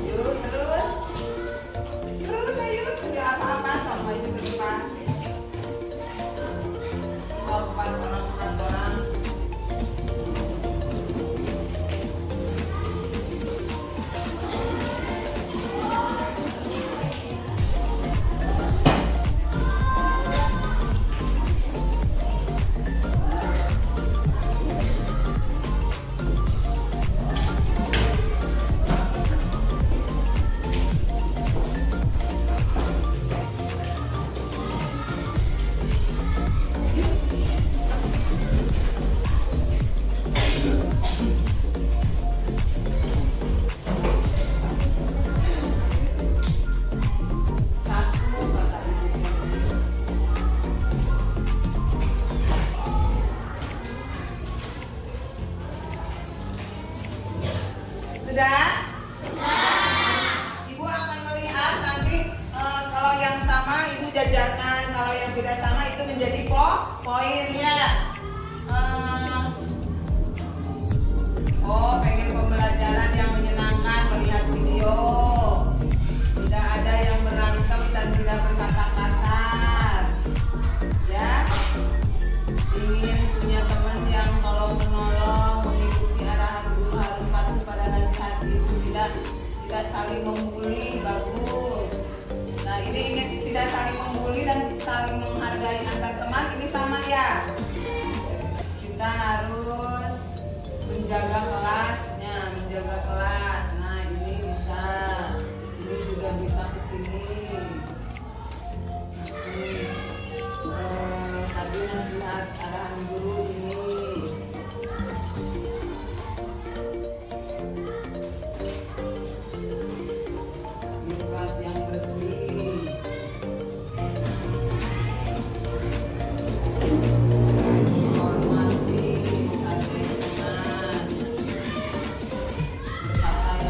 Yuk, terus. Terus ayo, tidak apa-apa, sama itu ke depan. Ke depan orang. Satu kata ibu. Sudah? Ibu akan melihat nanti kalau yang sama ibu jajarkan, kalau yang tidak sama itu menjadi poinnya. Pengen pembelajaran yang menyenangkan, melihat video. Tidak ada yang berantem dan tidak berkata kasar. Ya. Ingin punya teman yang tolong menolong, mengikuti arahan guru, harus patuh pada nasihat ibu, tidak saling membuli, bagus. Nah, ini ingat tidak saling membuli dan saling menghargai antar teman, ini sama ya. Kita harus menjaga kelasnya, menjaga kelas. Nah, ini bisa. Ini juga bisa ke sini. Tadi nasihat arahan guru ini. Di kelas yang bersih. Menghormati, menghargai teman. Kata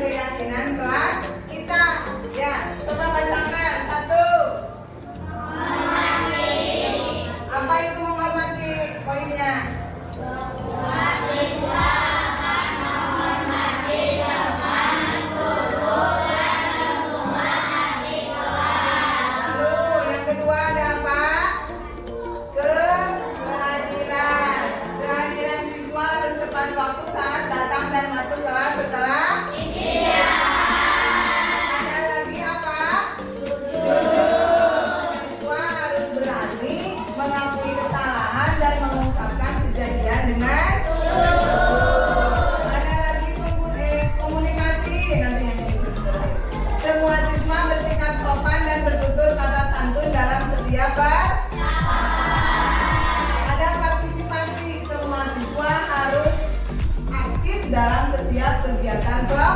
keyakinan kelas kita. Ya, coba bacakan. 1. Apa itu menghormati? Poinnya. Lalu yang kedua ada apa? Kehadiran. Kehadiran siswa harus tepat waktu saat datang dan masuk kelas setelah ada lagi apa? Jujur. Siswa harus berani mengakui kesalahan dan mengungkapkan kejadian dengan ada lagi komunikasi. Nanti yang ini terakhir. Semua siswa bersikap sopan dan bertutur kata santun dalam setiap ada partisipasi. Semua siswa harus aktif dalam setiap kegiatan ada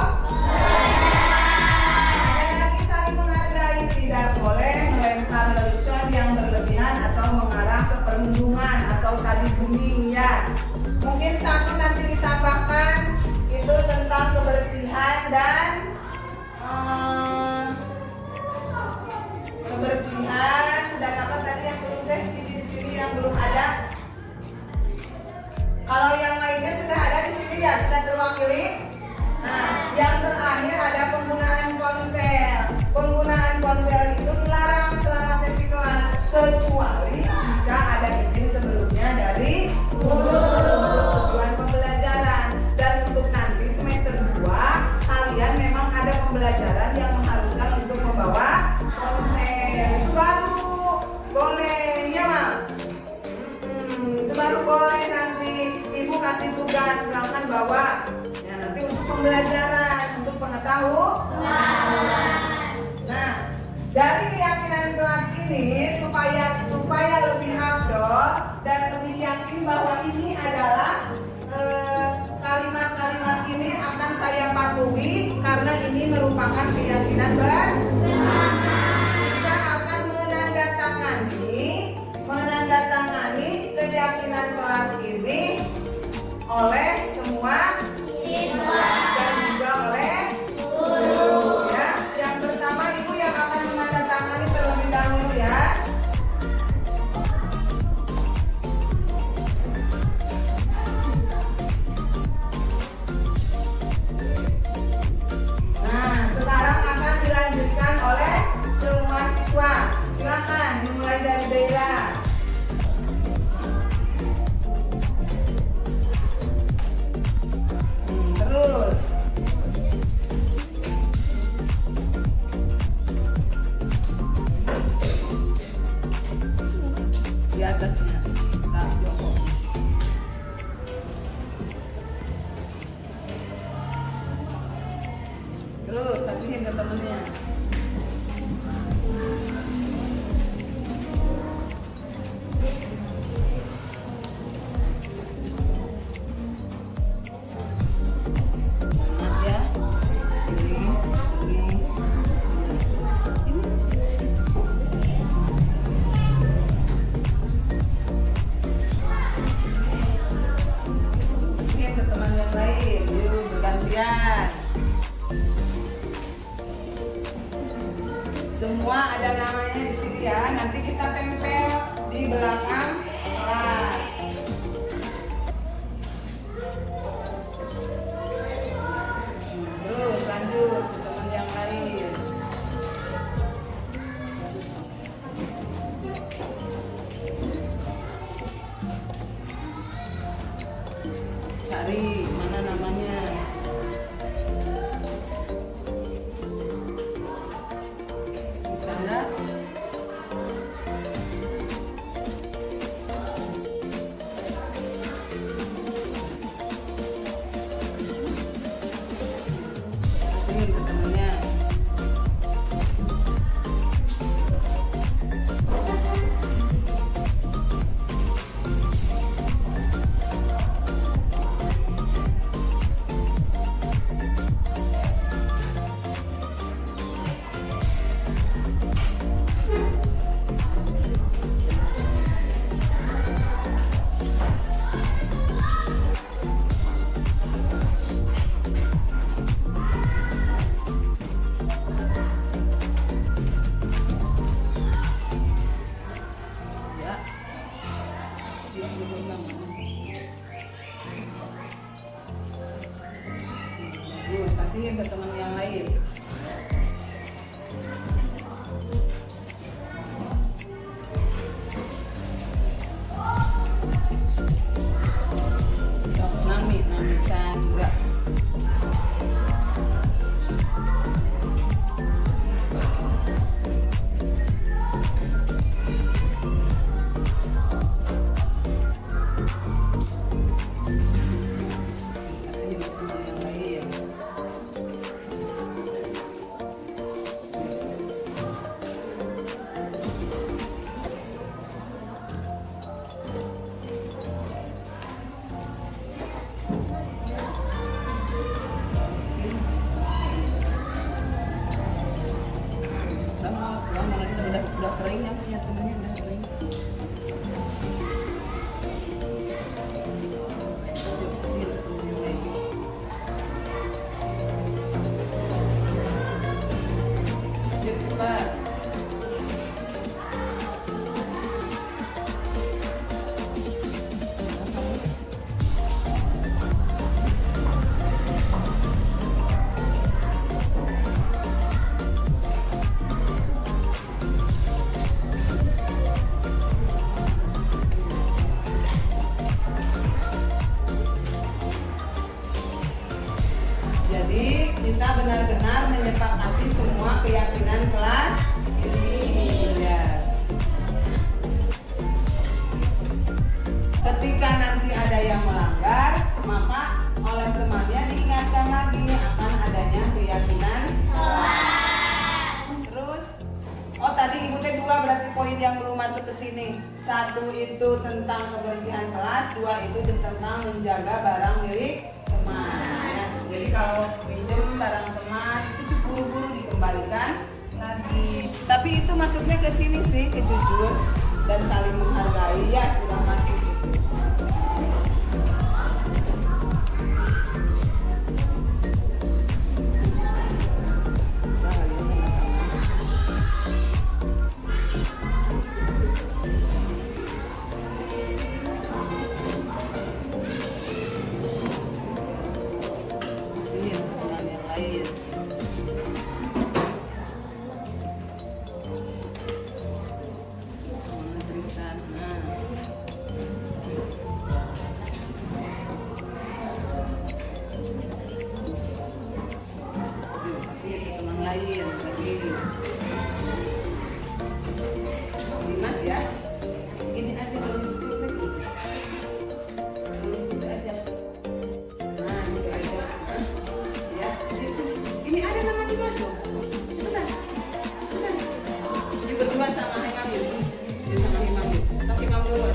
lagi saling menghargai. Tidak boleh melempar lelucon yang berlebihan atau mengarah ke perundungan atau tadi bullying ya. Mungkin satu nanti ditambahkan itu tentang kebersihan dan apa tadi yang belum deh di sini yang belum ada. Kalau yang lainnya sudah ada di sini ya, sudah terwakili. Nah, yang terakhir ada penggunaan ponsel. Penggunaan ponsel itu dilarang selama sesi kelas kecuali jika ada izin sebelumnya dari guru untuk tujuan pembelajaran. Dan untuk nanti semester 2 kalian memang ada pembelajaran yang mengharuskan untuk membawa ponsel. Itu baru boleh, ya Mal? Itu baru boleh nanti ibu kasih tugas silakan bawa. Ya nanti untuk pembelajaran, untuk pengetahuan. Nah, dari keyakinan kelas ini supaya lebih afdol dan lebih yakin bahwa ini adalah kalimat-kalimat ini akan saya patuhi karena ini merupakan keyakinan bersama. Kita akan menandatangani keyakinan kelas ini oleh semua siswa dan juga oleh guru. Ya, yang pertama ibu yang akan menandatangani terlebih dahulu ya. Nah, sekarang akan dilanjutkan oleh semua siswa. Silakan dimulai dari Deira. Terus di atasnya. Nah, Joko. Terus kasihin ke temennya. Ingat ya. Ini. Kasihin ke teman yang lain. Yuk bergantian. Semua ada namanya di sini ya. Nanti kita tempel di belakang kelas. Terus lanjut ke teman yang lain. Cari mana namanya. Bisa nggak? benar-benar menyepakati semua keyakinan kelas ini ya. Ketika nanti ada yang melanggar, maka oleh temannya diingatkan lagi akan adanya keyakinan kelas. Terus, tadi ibu teh 2 berarti poin yang belum masuk ke sini. 1 itu tentang kebersihan kelas, 2 itu tentang menjaga barang milik teman. Ya. Jadi kalau pinjam barang teman itu buru-buru dikembalikan lagi. Tapi itu masuknya ke sini sih, ke jujur dan saling menghargai ya sudah masuk. Mas ya, ini aja tulis lagi. Tulis itu aja. Nah, itu aja. Ya, sini. Ini ada nama juga tuh. Sebentar. Juga berdua sama Imam yuk. Dia sama Imam yuk. Tapi Imam dulu.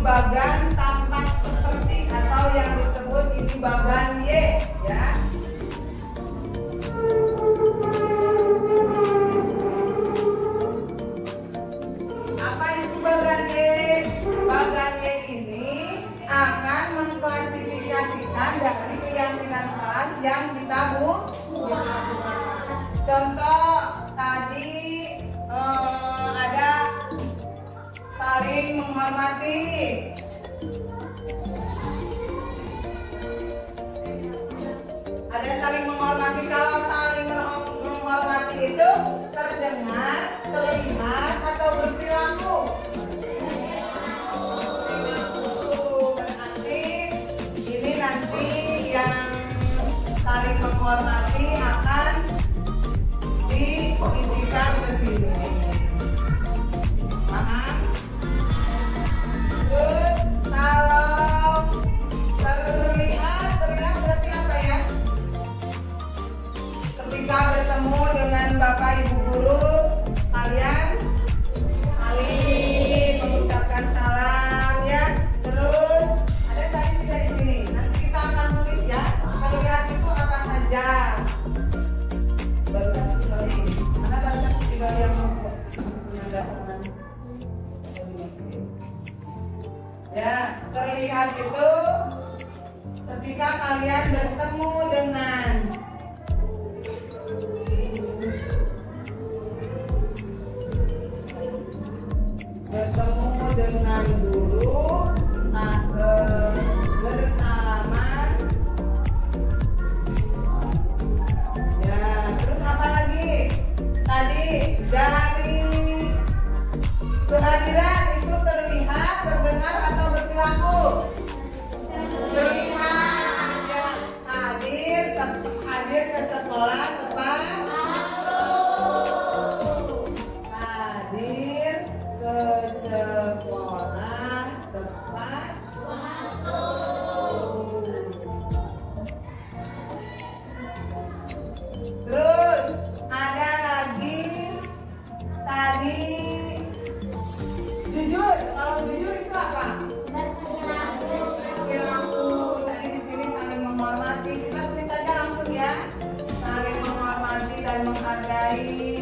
bagan tampak seperti atau yang disebut ini bagan Y ya. Apa itu bagan Y? Bagan Y ini akan mengklasifikasikan dari keyakinan kelas yang kita buat. Contoh tadi ada saling menghormati. Ada saling menghormati. Kalau saling menghormati itu terdengar, terlihat, atau berperilaku. Berarti ini nanti yang saling menghormati akan diisikan ke sini. Paham? Terus kalau terlihat berarti apa ya? Ketika bertemu dengan Bapak Ibu guru, kalian saling mengucapkan salam ya. Terus ada tadi juga di sini. Nanti kita akan tulis ya. Terlihat itu apa saja. Barusan Siti mana barusan Siti yang menandakan. Ya, terlihat itu ketika kalian bertemu dengan guru, bersalaman. Ya, terus apa lagi? Tadi dari kehadiran itu terlihat, terdengar, atau berperilaku. Terlihat ya, hadir ke sekolah tepat. Hadir ke sekolah tepat waktu. Terus ada lagi tadi jujur. Kalau jujur itu apa? Berperilaku. Tadi di sini saling menghormati. Kita tulis saja langsung ya. Saling menghormati dan menghargai.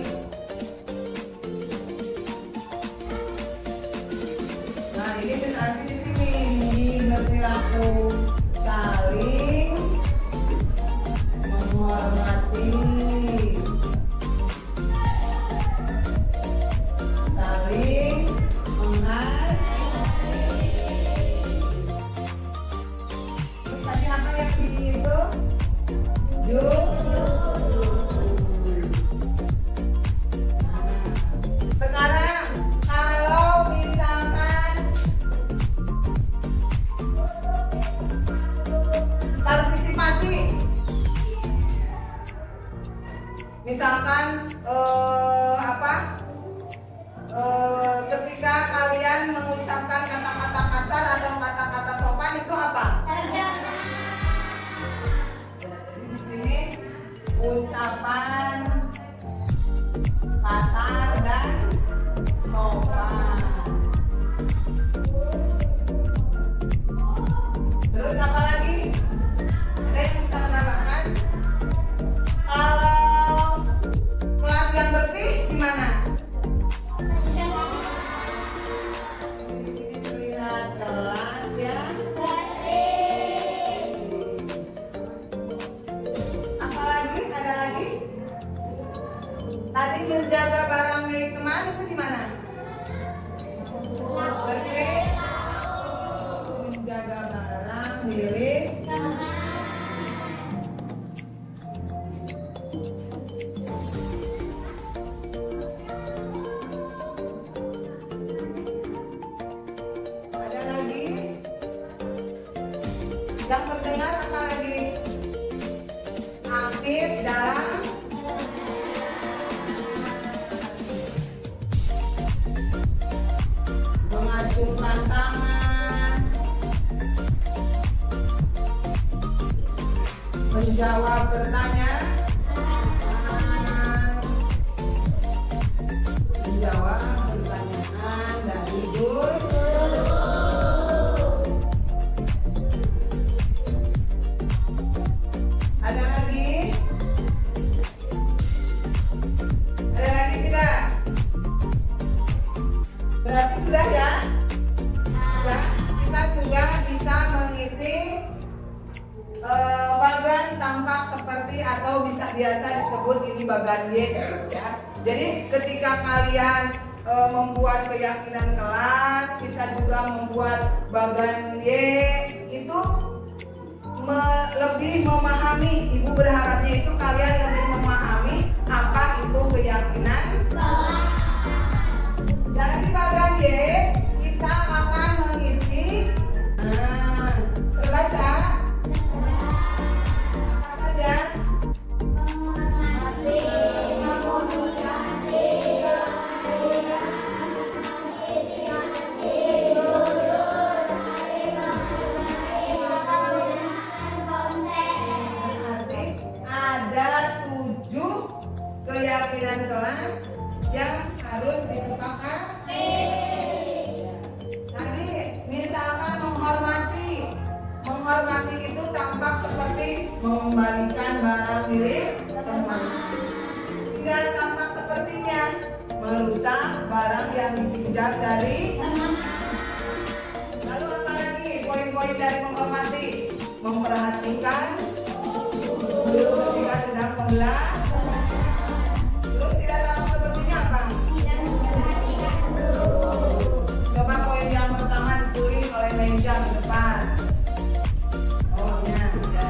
Nah, ini berarti di sini berperilaku saling menghormati, saling menghargai. Terus tadi apa yang di itu? Sekarang kalau misalkan partisipasi, misalkan ketika kalian mengucapkan kata-kata kasar atau kata-kata sopan itu apa? Jadi di sini ucapan kasar dan sopan. Terus apa lagi? Ada yang bisa menambahkan? Kalau kelas yang bersih gimana? Di sini terlihat kelas yang bersih. Apa lagi? Ada lagi? Tadi menjaga barang milik teman itu gimana? Berperilaku. Menjaga barang milik teman. Ada lagi? Yang terdengar apa lagi? Aktif dalam mengacungkan tangan, menjawab pertanyaan, dan tidur. Ada lagi? Ada lagi tidak? Berarti sudah ya? Sudah, kita sudah bisa mengisi bagan tampak seperti seperti atau bisa biasa disebut ini bagan Y ya. Jadi ketika kalian membuat keyakinan kelas, kita juga membuat bagan Y, itu lebih memahami. Ibu berharapnya itu kalian lebih memahami apa itu keyakinan kelas. Dan di bagan Y kita akan mengisi terbaca apa saja? Berarti ada 7 keyakinan kelas yang harus disepakati. Tadi misalkan menghormati itu tampak seperti mengembalikan barang milik teman. Tidak tampak sepertinya merusak barang yang dipinjam dari teman. Lalu apa lagi poin-poin dari menghormati? Memperhatikan guru ketika sedang membelah. Terus tidak tampak sepertinya apa? Coba poin yang pertama ditulis oleh meja di depan. Oh ya, ya.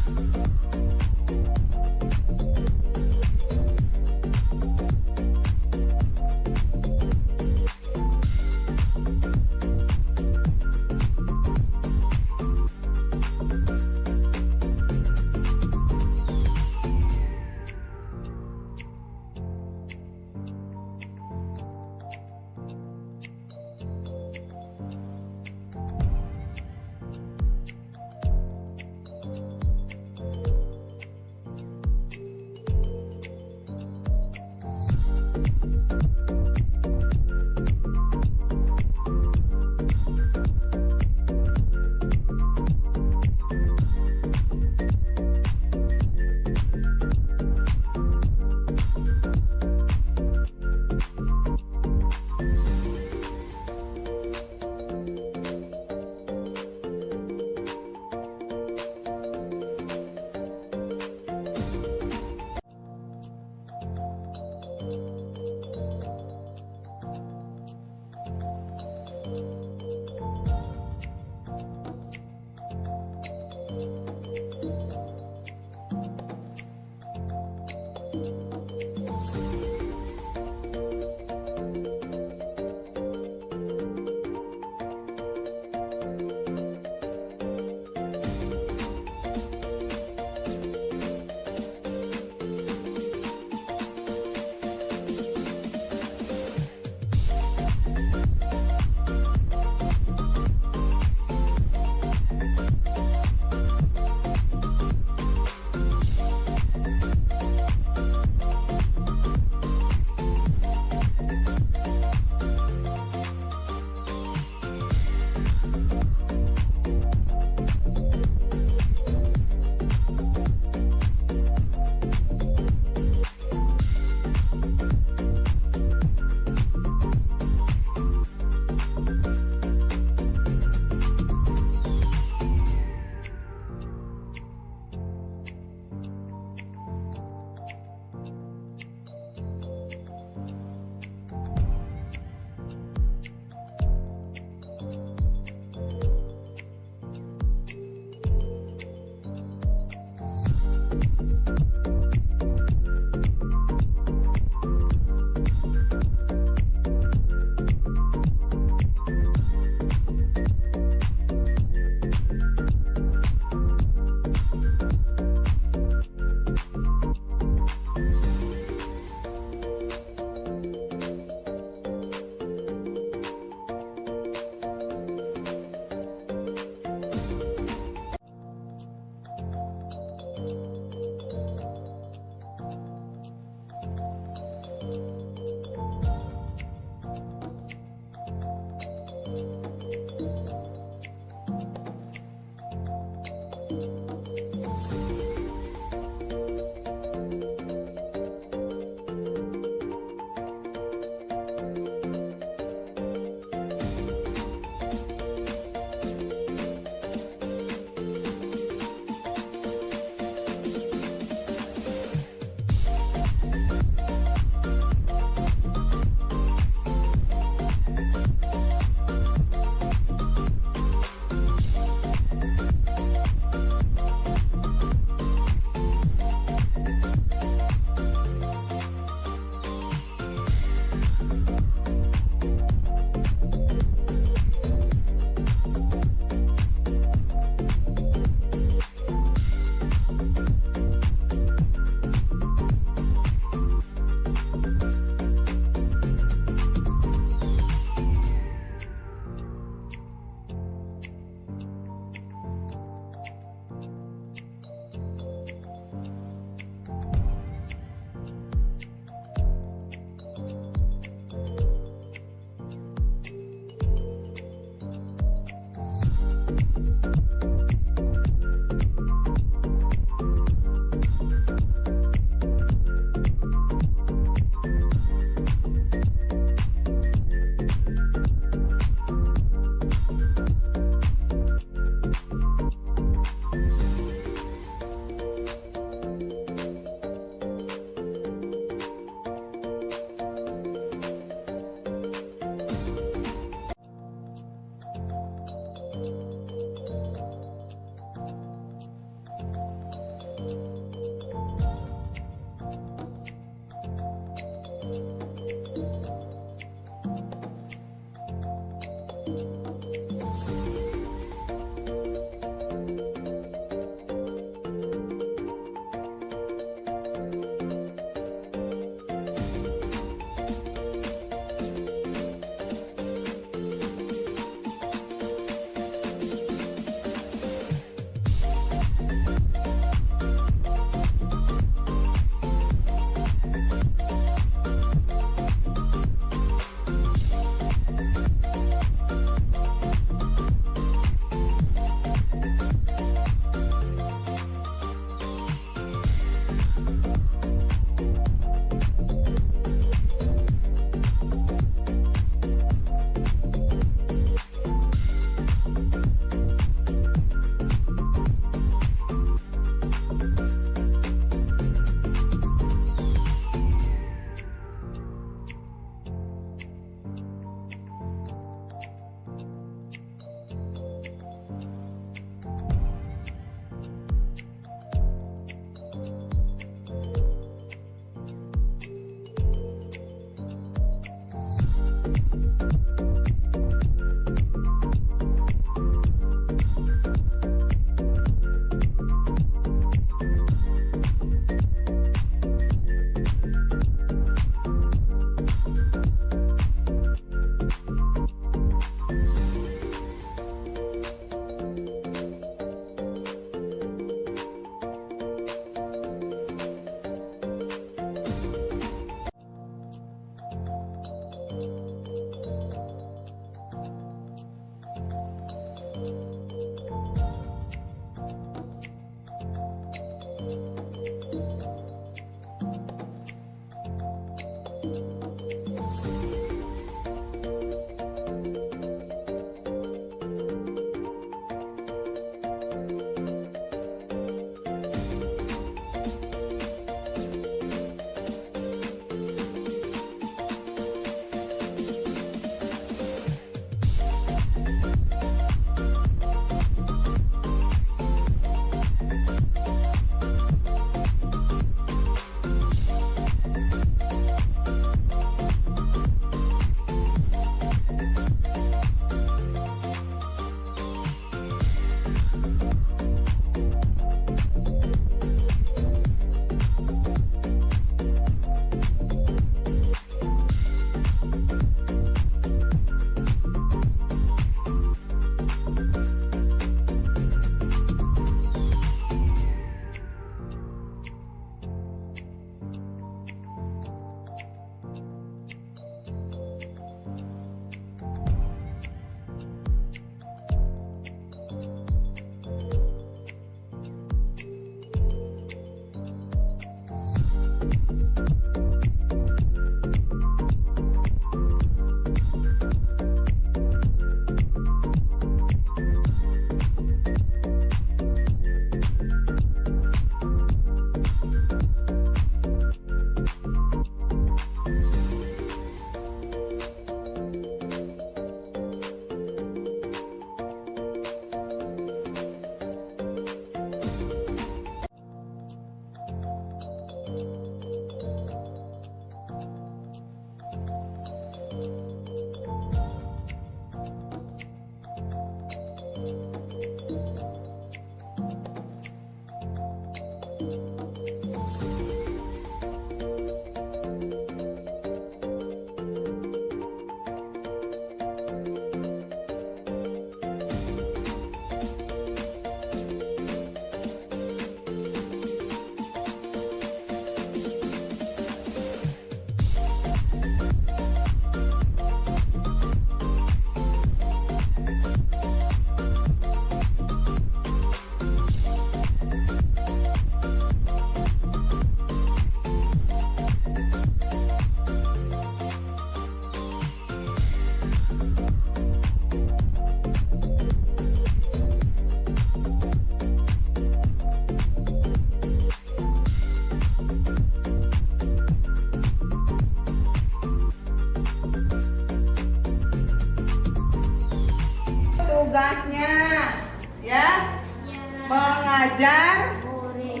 Mengajar, murid,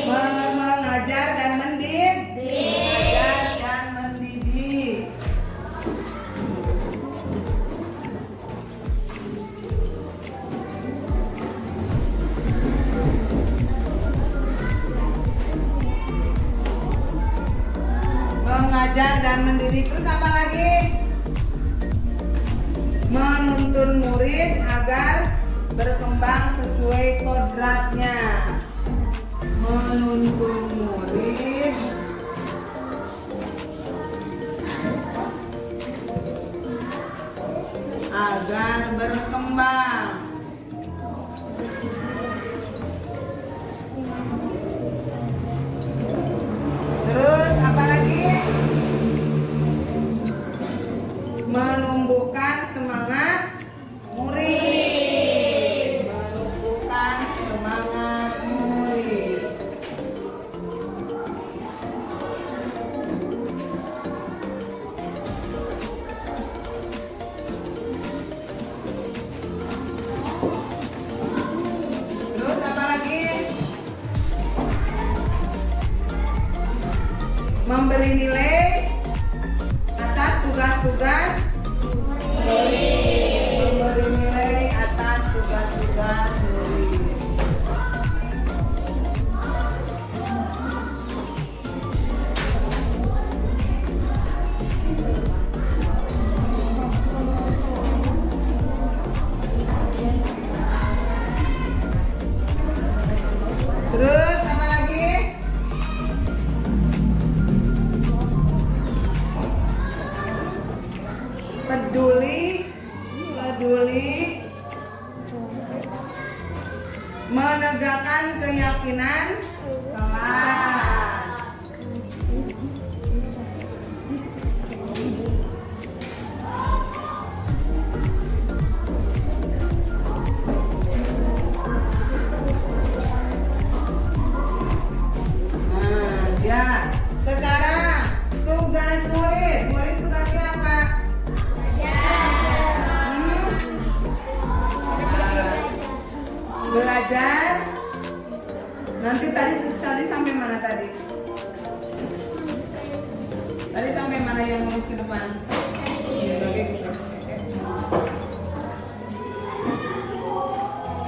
mengajar dan mengajar dan mendidik. Mengajar dan mendidik. Terus apa lagi? Menuntun murid agar berkembang sesuai kodratnya. Menuntun murid agar berkembang. Terus apa lagi? Menumbuhkan semangat murid. Menumbuhkan semangat murid. Terus apa lagi? Memberi nilai atas tugas-tugas murid. Memberi nilai atas tugas-tugas murid. Terus apa lagi? Peduli menegakkan keyakinan kelas. Nah, ya. Sekarang tugas murid. Murid tugasnya apa? Belajar. Nanti tadi sampai mana tadi? Tadi sampai mana yang nulis ke depan?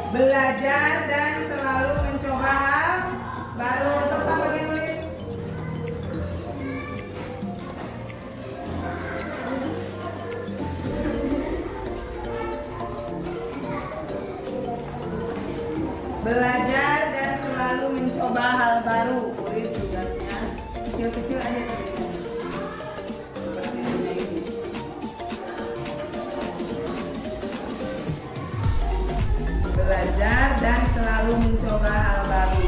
Belajar dan selalu mencoba hal baru. Serta bagian nulis. Belajar dan selalu mencoba hal baru. Murid tugasnya kecil-kecil aja tulisannya. Seperti ini. Belajar dan selalu mencoba hal baru.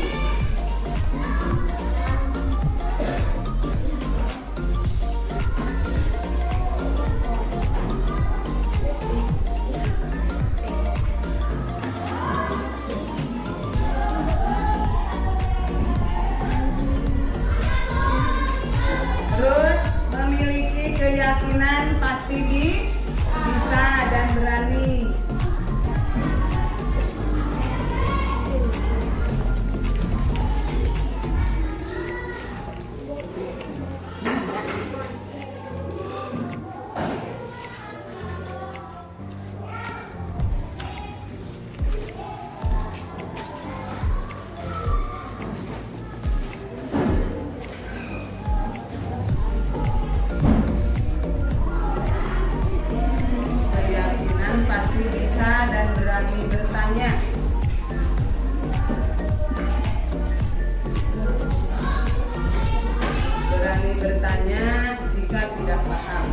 Terus memiliki keyakinan pasti bisa dan berani. Keyakinan pasti bisa dan berani bertanya. Berani bertanya jika tidak paham.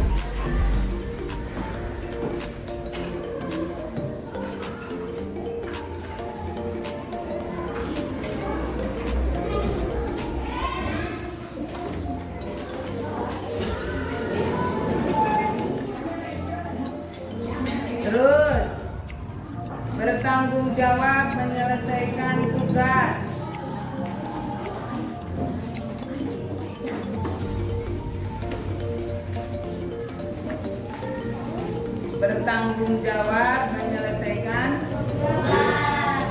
Terus bertanggung jawab menyelesaikan tugas. Bertanggung jawab menyelesaikan tugas.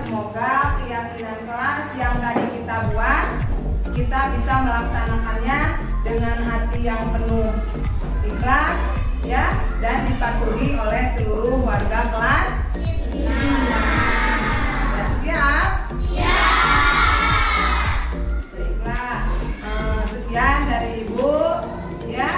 semoga keyakinan kelas yang tadi kita buat, kita bisa melaksanakannya dengan hati yang penuh ikhlas ya, dan dipatuhi oleh seluruh warga kelas. Ya, siap? Baiklah, sekian dari Ibu ya.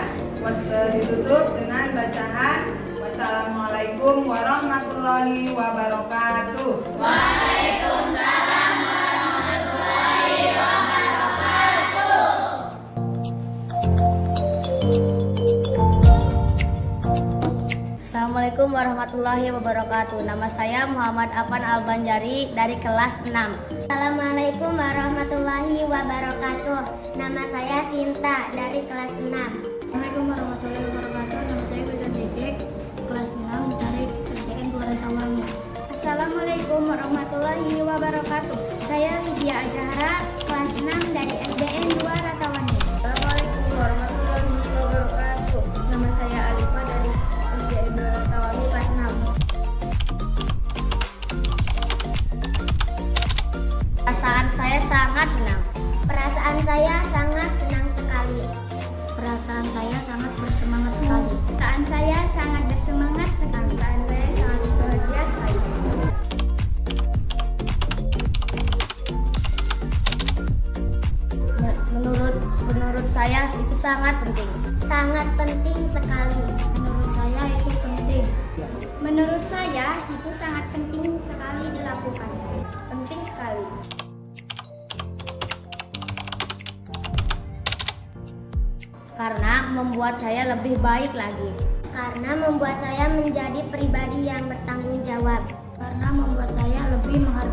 Ditutup dengan bacaan wassalamualaikum warahmatullahi wabarakatuh. Waalaikumsalam warahmatullahi wabarakatuh. Assalamualaikum warahmatullahi wabarakatuh. Nama saya Muhammad Afan Albanjari dari kelas 6. Assalamualaikum warahmatullahi wabarakatuh. Nama saya Sinta dari kelas 6. Assalamualaikum warahmatullahi wabarakatuh. Nama saya Wildan Sidik, kelas 6 dari SDN 2 Ratawangi. Assalamualaikum warahmatullahi wabarakatuh. Saya Lydia Azahra, kelas 6 dari SDN 2 Ratawangi. Assalamualaikum warahmatullahi wabarakatuh. Nama saya Alifa dari SDN 2 Ratawangi, kelas 6. Perasaan saya sangat senang. Perasaan saya sangat senang sekali. Perasaan saya sangat bersemangat sekali. Perasaan saya sangat bersemangat sekali. Perasaan saya sangat bahagia sekali. Menurut saya itu sangat penting. Sangat penting sekali. Menurut saya itu penting. Menurut saya itu sangat penting sekali dilakukan. Penting sekali. Karena membuat saya lebih baik lagi. Karena membuat saya menjadi pribadi yang bertanggung jawab. Karena membuat saya lebih menghargai